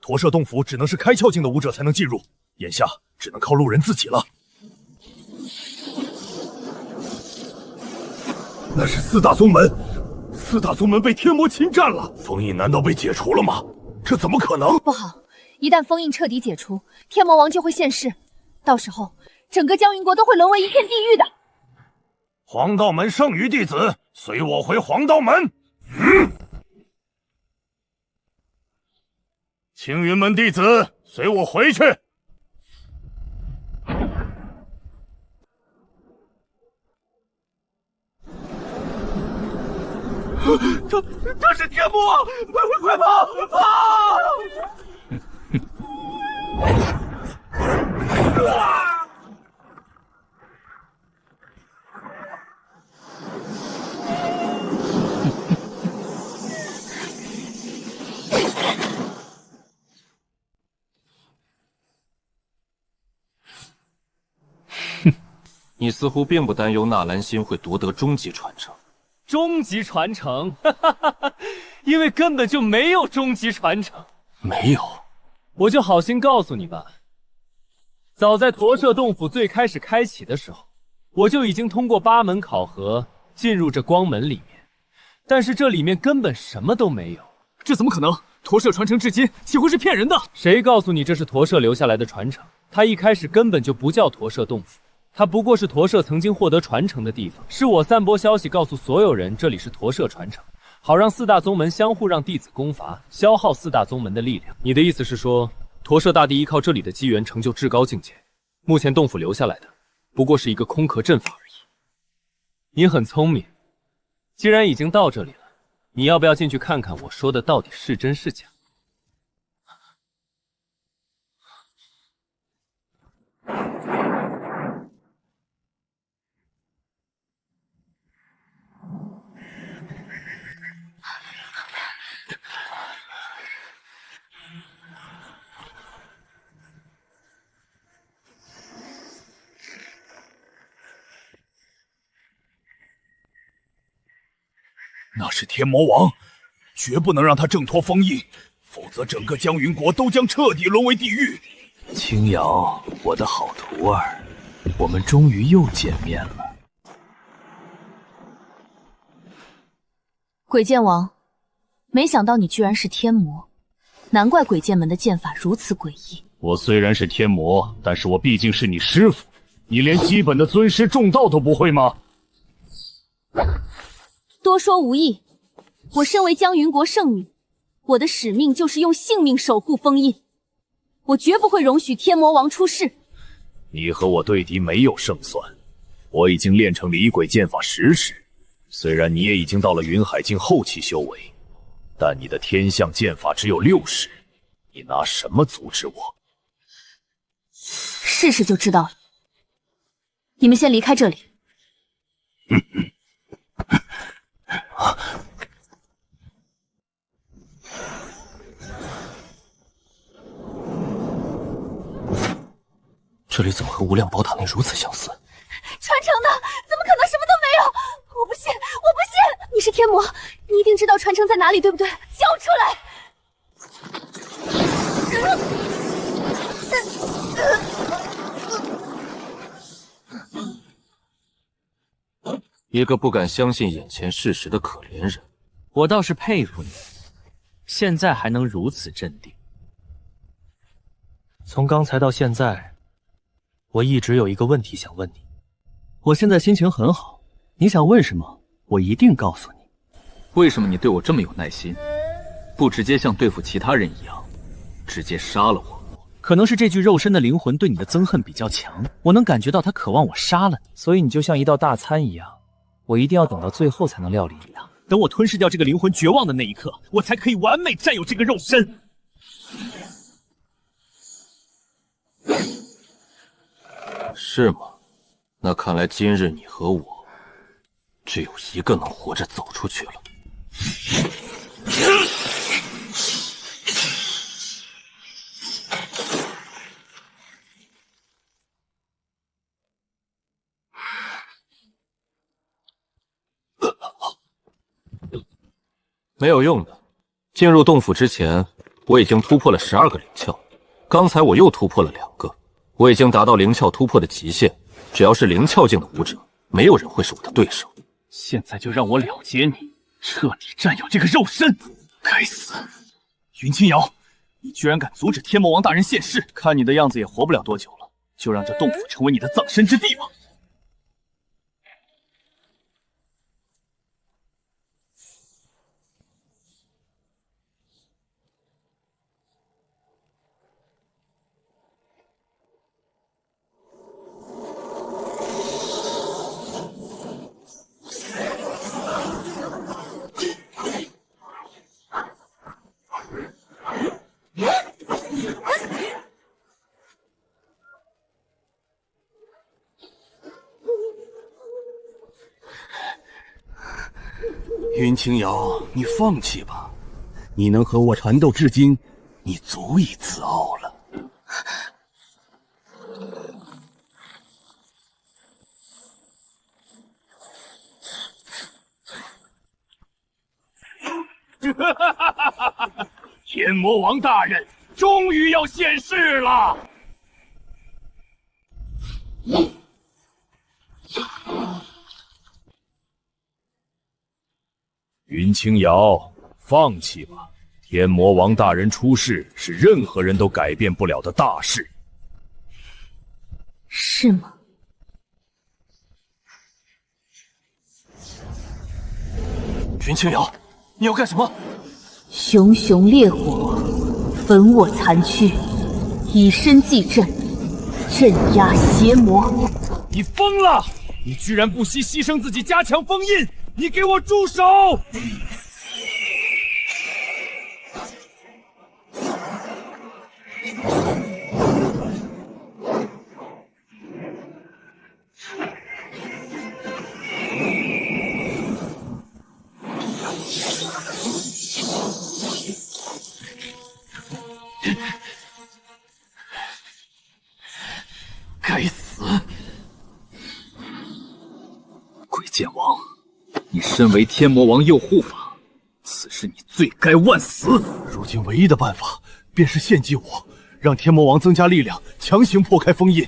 驼舍洞府只能是开窍境的武者才能进入，眼下只能靠路人自己了。那是4大宗门，4大宗门被天魔侵占了，封印难道被解除了吗？这怎么可能？不好，一旦封印彻底解除，天魔王就会现世，到时候整个江云国都会沦为一片地狱的。黄道门剩余弟子，随我回黄道门。青云门弟子，随我回去。他是天魔，快跑！你似乎并不担忧纳兰心会夺得终极传承。终极传承，哈哈哈哈，因为根本就没有终极传承。没有，我就好心告诉你吧。早在驼舍洞府最开始开启的时候，我就已经通过8门考核进入这光门里面，但是这里面根本什么都没有。这怎么可能？驼舍传承至今几乎是骗人的。谁告诉你这是驼舍留下来的传承？它一开始根本就不叫驼舍洞府。它不过是驼舍曾经获得传承的地方，是我散播消息告诉所有人这里是驼舍传承，好让4大宗门相互让弟子攻伐，消耗4大宗门的力量。你的意思是说，驼舍大帝依靠这里的机缘成就至高境界，目前洞府留下来的不过是一个空壳阵法而已。你很聪明，既然已经到这里了，你要不要进去看看我说的到底是真是假？那是天魔王，绝不能让他挣脱封印，否则整个江云国都将彻底沦为地狱。青瑶，我的好徒儿，我们终于又见面了。鬼剑王，没想到你居然是天魔，难怪鬼剑门的剑法如此诡异。我虽然是天魔，但是我毕竟是你师傅，你连基本的尊师重道都不会吗？多说无益，我身为江云国圣女，我的使命就是用性命守护封印，我绝不会容许天魔王出世。你和我对敌没有胜算，我已经练成离鬼剑法10式，虽然你也已经到了云海境后期修为，但你的天象剑法只有6式，你拿什么阻止我？试试就知道了。你们先离开这里。这里怎么和无量宝塔内如此相似？传承的，怎么可能什么都没有？我不信，我不信！你是天魔，你一定知道传承在哪里，对不对？交出来！一个不敢相信眼前事实的可怜人。我倒是佩服你，现在还能如此镇定。从刚才到现在，我一直有一个问题想问你。我现在心情很好，你想问什么，我一定告诉你。为什么你对我这么有耐心，不直接像对付其他人一样，直接杀了我？可能是这具肉身的灵魂对你的憎恨比较强，我能感觉到他渴望我杀了你，所以你就像一道大餐一样，我一定要等到最后才能料理一样。等我吞噬掉这个灵魂绝望的那一刻，我才可以完美占有这个肉身。是吗？那看来今日你和我只有一个能活着走出去了。没有用的。进入洞府之前，我已经突破了12个灵窍，刚才我又突破了2个，我已经达到灵窍突破的极限。只要是灵窍境的武者，没有人会是我的对手。现在就让我了结你，彻底占有这个肉身！该死！云清瑶，你居然敢阻止天魔王大人现世！看你的样子也活不了多久了，就让这洞府成为你的葬身之地吧！云清瑶，你放弃吧，你能和我缠斗至今，你足以自傲了。天魔王大人终于要现世了！云清瑶，放弃吧！天魔王大人出世是任何人都改变不了的大事。是吗？云清瑶，你要干什么？熊熊烈火，焚我残躯，以身祭阵，镇压邪魔。你疯了！你居然不惜牺牲自己加强封印！你给我住手！该死！鬼剑王，你身为天魔王右护法，此事你罪该万死。如今唯一的办法便是献祭我，让天魔王增加力量，强行破开封印。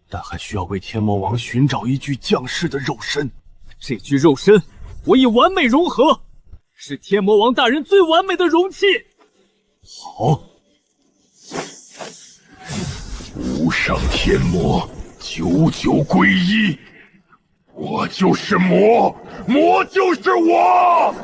但还需要为天魔王寻找一具降世的肉身。这具肉身，我已完美融合，是天魔王大人最完美的容器。好。无上天魔，99归一，我就是魔，魔就是我。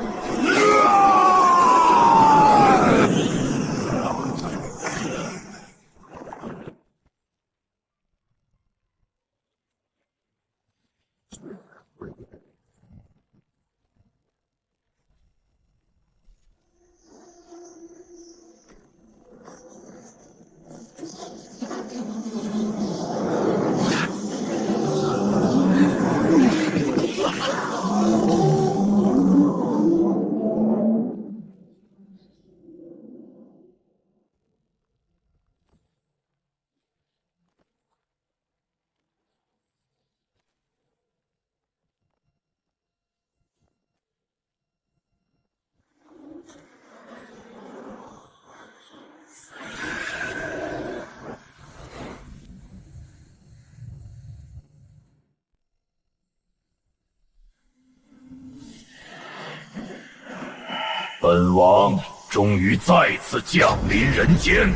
本王终于再次降临人间，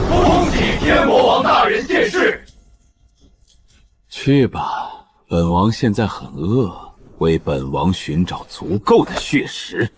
恭喜天魔王大人现世。去吧，本王现在很饿，为本王寻找足够的血食。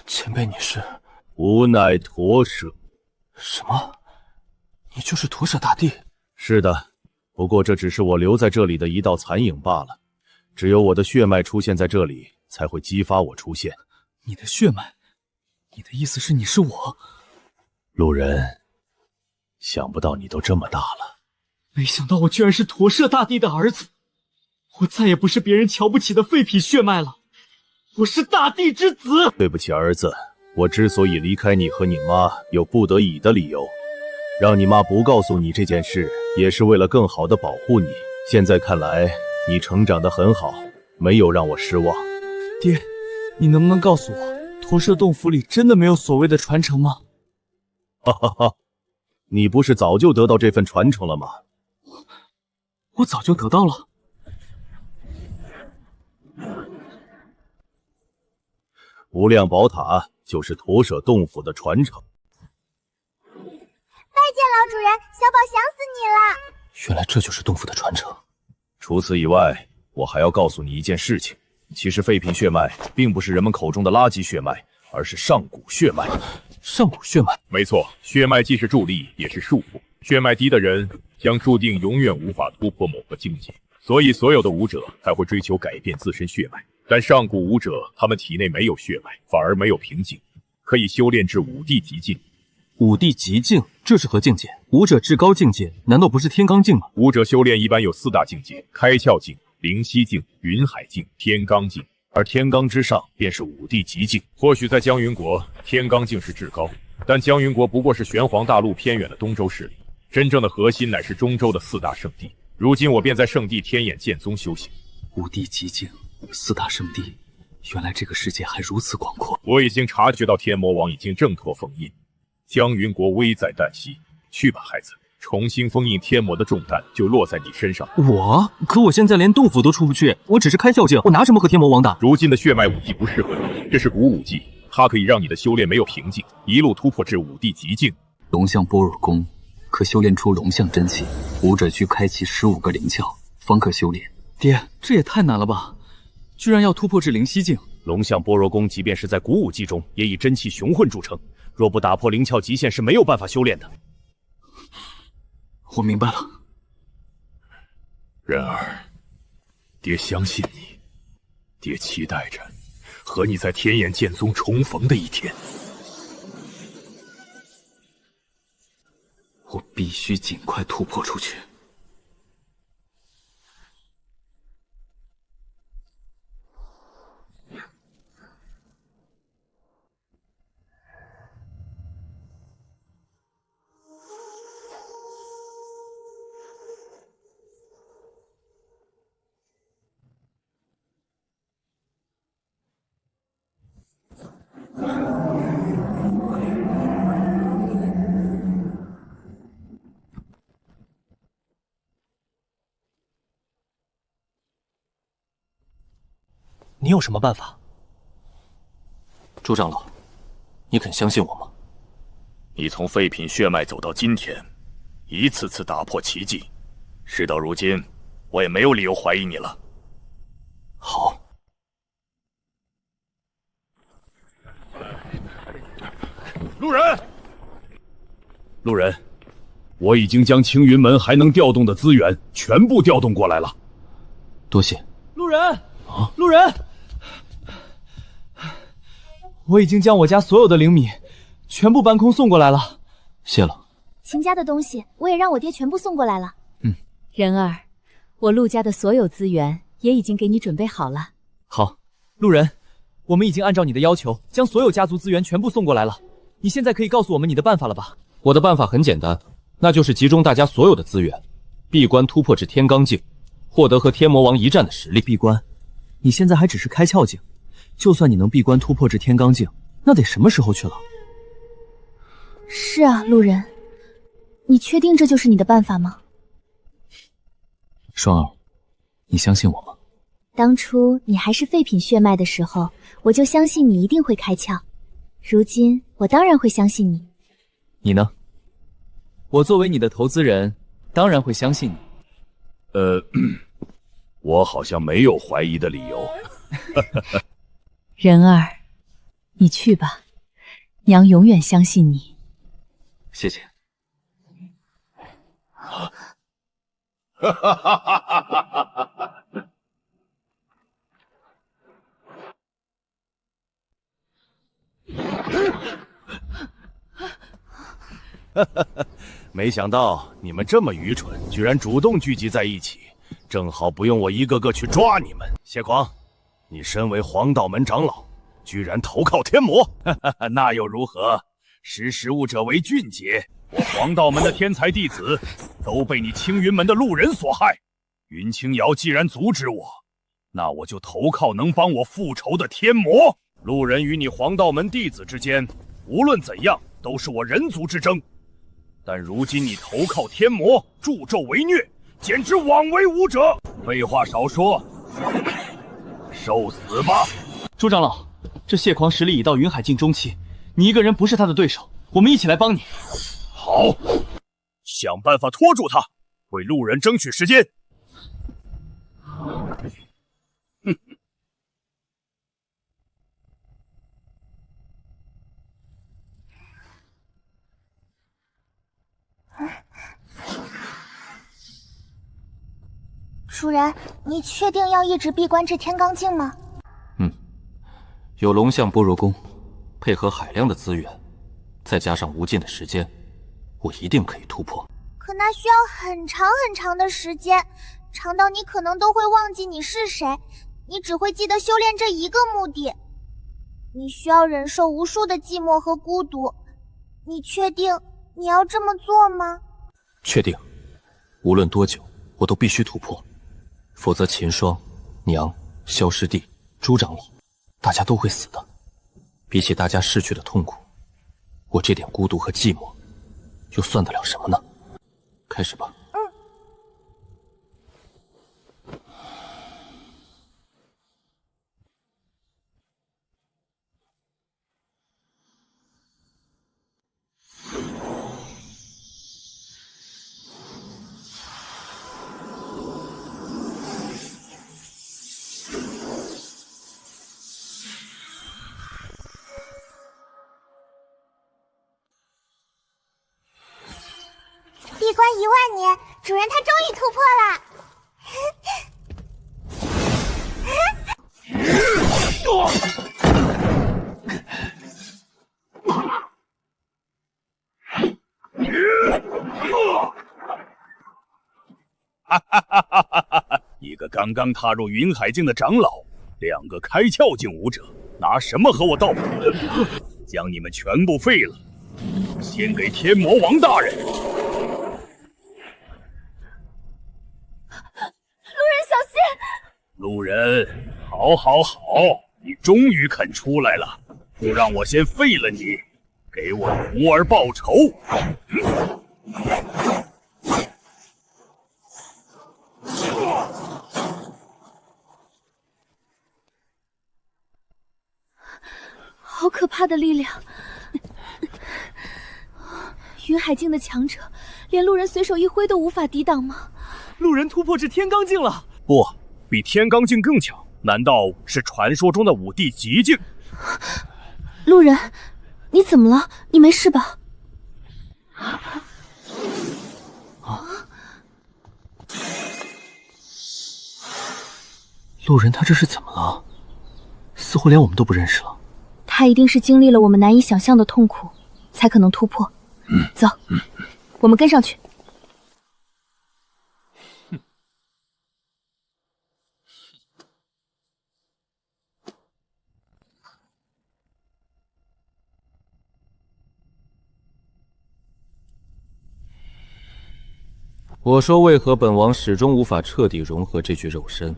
前辈，你是？无奈驼舍。什么？你就是驼舍大帝？是的，不过这只是我留在这里的一道残影罢了。只有我的血脉出现在这里，才会激发我出现。你的血脉？你的意思是你是我？路人，想不到你都这么大了。没想到我居然是驼舍大帝的儿子，我再也不是别人瞧不起的废品血脉了。我是大帝之子。对不起，儿子，我之所以离开你和你妈，有不得已的理由。让你妈不告诉你这件事，也是为了更好的保护你。现在看来，你成长得很好，没有让我失望。爹，你能不能告诉我，驼舍洞府里真的没有所谓的传承吗？哈哈哈，你不是早就得到这份传承了吗？我早就得到了。无量宝塔就是驼舍洞府的传承。拜见老主人，小宝想死你了。原来这就是洞府的传承。除此以外，我还要告诉你一件事情。其实废品血脉并不是人们口中的垃圾血脉，而是上古血脉。上古血脉？没错，血脉既是助力，也是束缚。血脉低的人将注定永远无法突破某个境界，所以所有的武者才会追求改变自身血脉。但上古武者，他们体内没有血脉，反而没有瓶颈，可以修炼至5帝极境。5帝极境，这是何境界？武者至高境界，难道不是天罡境吗？武者修炼一般有4大境界：开窍境、灵犀境、云海境、天罡境。而天罡之上便是5帝极境。或许在江云国，天罡境是至高，但江云国不过是玄黄大陆偏远的东周势力，真正的核心乃是中州的4大圣地。如今我便在圣地天眼剑宗修行。5帝极境，4大圣地，原来这个世界还如此广阔。我已经察觉到天魔王已经挣脱封印，江云国危在旦夕。去吧，孩子，重新封印天魔的重担就落在你身上。可我现在连洞府都出不去，我只是开窍境，我拿什么和天魔王打？如今的血脉武技不适合你，这是古武技，它可以让你的修炼没有瓶颈，一路突破至5帝极境。龙象般若功可修炼出龙象真气，武者需开启15个灵窍，方可修炼。爹，这也太难了吧！居然要突破至灵犀境。龙象般若功即便是在古武技中，也以真气雄浑著称，若不打破灵窍极限，是没有办法修炼的。我明白了。然而，爹相信你，爹期待着和你在天眼剑宗重逢的一天。我必须尽快突破出去。你有什么办法？朱长老，你肯相信我吗？你从废品血脉走到今天，一次次打破奇迹，事到如今，我也没有理由怀疑你了。好。路人，我已经将青云门还能调动的资源全部调动过来了。多谢。路人，路人，我已经将我家所有的灵米全部搬空送过来了。谢了。秦家的东西我也让我爹全部送过来了。仁儿，我陆家的所有资源也已经给你准备好了。好，路人，我们已经按照你的要求将所有家族资源全部送过来了。你现在可以告诉我们你的办法了吧？我的办法很简单，那就是集中大家所有的资源，闭关突破至天罡境，获得和天魔王一战的实力。闭关？你现在还只是开窍境，就算你能闭关突破至天罡境，那得什么时候去了？是啊，路人，你确定这就是你的办法吗？双儿，你相信我吗？当初你还是废品血脉的时候，我就相信你一定会开窍。如今我当然会相信你。你呢？我作为你的投资人，当然会相信你。我好像没有怀疑的理由。仁儿，你去吧，娘永远相信你。谢谢。没想到你们这么愚蠢，居然主动聚集在一起，正好不用我一个个去抓你们。谢狂，你身为黄道门长老，居然投靠天魔，那又如何？识时务者为俊杰。我黄道门的天才弟子都被你青云门的路人所害。云清瑶既然阻止我，那我就投靠能帮我复仇的天魔。路人与你黄道门弟子之间，无论怎样都是我人族之争。但如今你投靠天魔，助纣为虐，简直枉为武者。废话少说，受死吧！朱长老，这谢狂实力已到云海境中期，你一个人不是他的对手，我们一起来帮你。好，想办法拖住他，为路人争取时间。主人，你确定要一直闭关至天罡境吗？有龙象般若功，配合海量的资源，再加上无尽的时间，我一定可以突破。可那需要很长很长的时间，长到你可能都会忘记你是谁，你只会记得修炼这一个目的。你需要忍受无数的寂寞和孤独，你确定你要这么做吗？确定，无论多久，我都必须突破，否则秦霜、娘、萧师弟、朱长老，大家都会死的。比起大家逝去的痛苦，我这点孤独和寂寞，又算得了什么呢？开始吧。闭关10000年，主人他终于突破了。刚刚踏入云海境的长老，2个开窍境武者，拿什么和我道别？将你们全部废了，献给天魔王大人。路人小心！路人，好，你终于肯出来了，就让我先废了你，给我徒儿报仇。好可怕的力量！云海境的强者，连路人随手一挥都无法抵挡吗？路人突破至天罡境了！不，比天罡境更强。难道是传说中的5帝极境？路人，你怎么了？你没事吧？路人他这是怎么了？似乎连我们都不认识了。他一定是经历了我们难以想象的痛苦，才可能突破。走，我们跟上去。我说为何本王始终无法彻底融合这具肉身，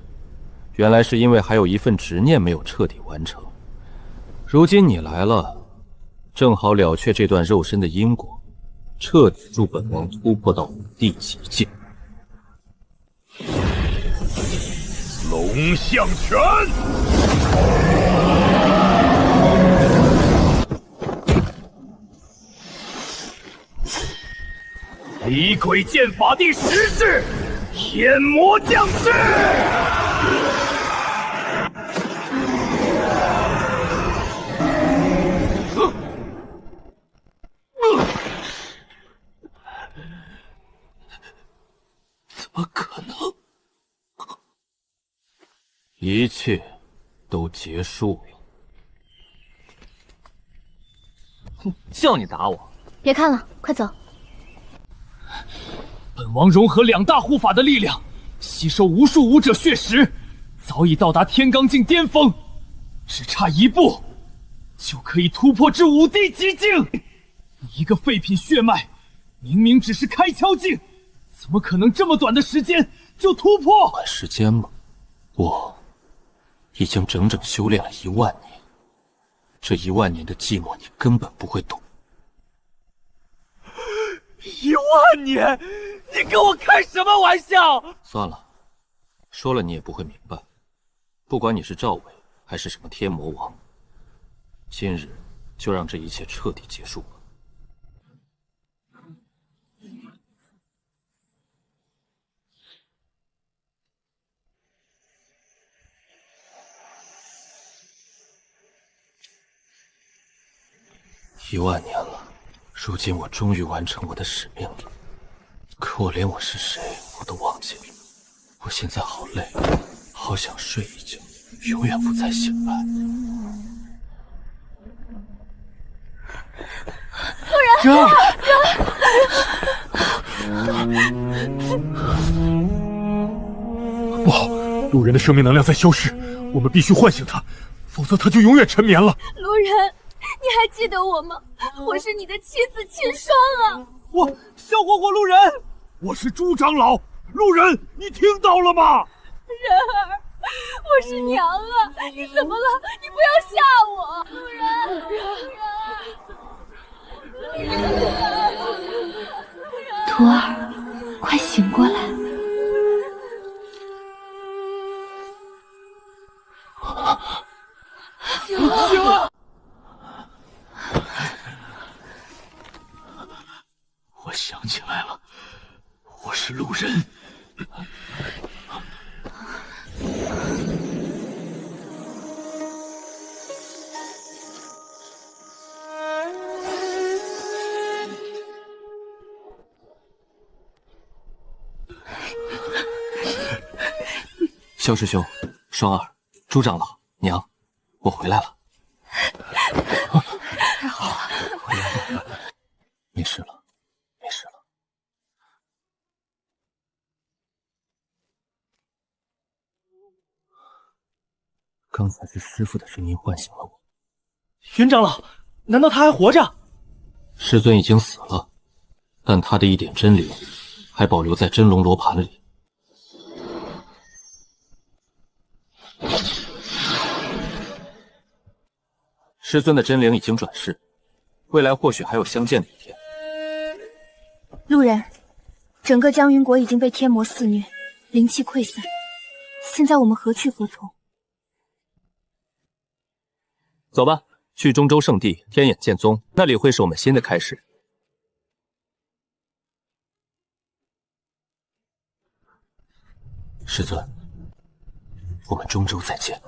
原来是因为还有一份执念没有彻底完成。如今你来了，正好了却这段肉身的因果，彻底助本王突破到5帝极境。龙象拳！李鬼剑法第10式，天魔降世！怎么可能？一切都结束了。叫你打我！别看了，快走！本王融合2大护法的力量，吸收无数武者血石，早已到达天罡境巅峰，只差1步，就可以突破至5帝极境。你一个废品血脉，明明只是开窍境，怎么可能这么短的时间就突破？短时间吗？我已经整整修炼了1万年，这1万年的寂寞你根本不会懂。1万年？你跟我开什么玩笑？算了，说了你也不会明白。不管你是赵伟还是什么天魔王，今日就让这一切彻底结束吧。1万年了，如今我终于完成我的使命了。可我连我是谁我都忘记了，我现在好累，好想睡一觉，永远不再醒来。路人，不好，路人的生命能量在消失，我们必须唤醒他，否则他就永远沉眠了。路人，你还记得我吗？我是你的妻子秦霜啊！我小火火路人，我是朱长老。路人，你听到了吗？人儿，我是娘啊！你怎么了？你不要吓我！路人，徒儿，快醒过来！救我！我想起来了，我是路人。萧师兄、双儿、朱长老、娘，我回来了。太好了，回来了，没事了，没事了。刚才是师父的声音唤醒了我。云长老，难道他还活着？师尊已经死了，但他的一点真灵还保留在真龙罗盘里。师尊的真灵已经转世，未来或许还有相见的一天。路人，整个江云国已经被天魔肆虐，灵气溃散，现在我们何去何从？走吧，去中州圣地天眼剑宗，那里会是我们新的开始。师尊，我们中州再见。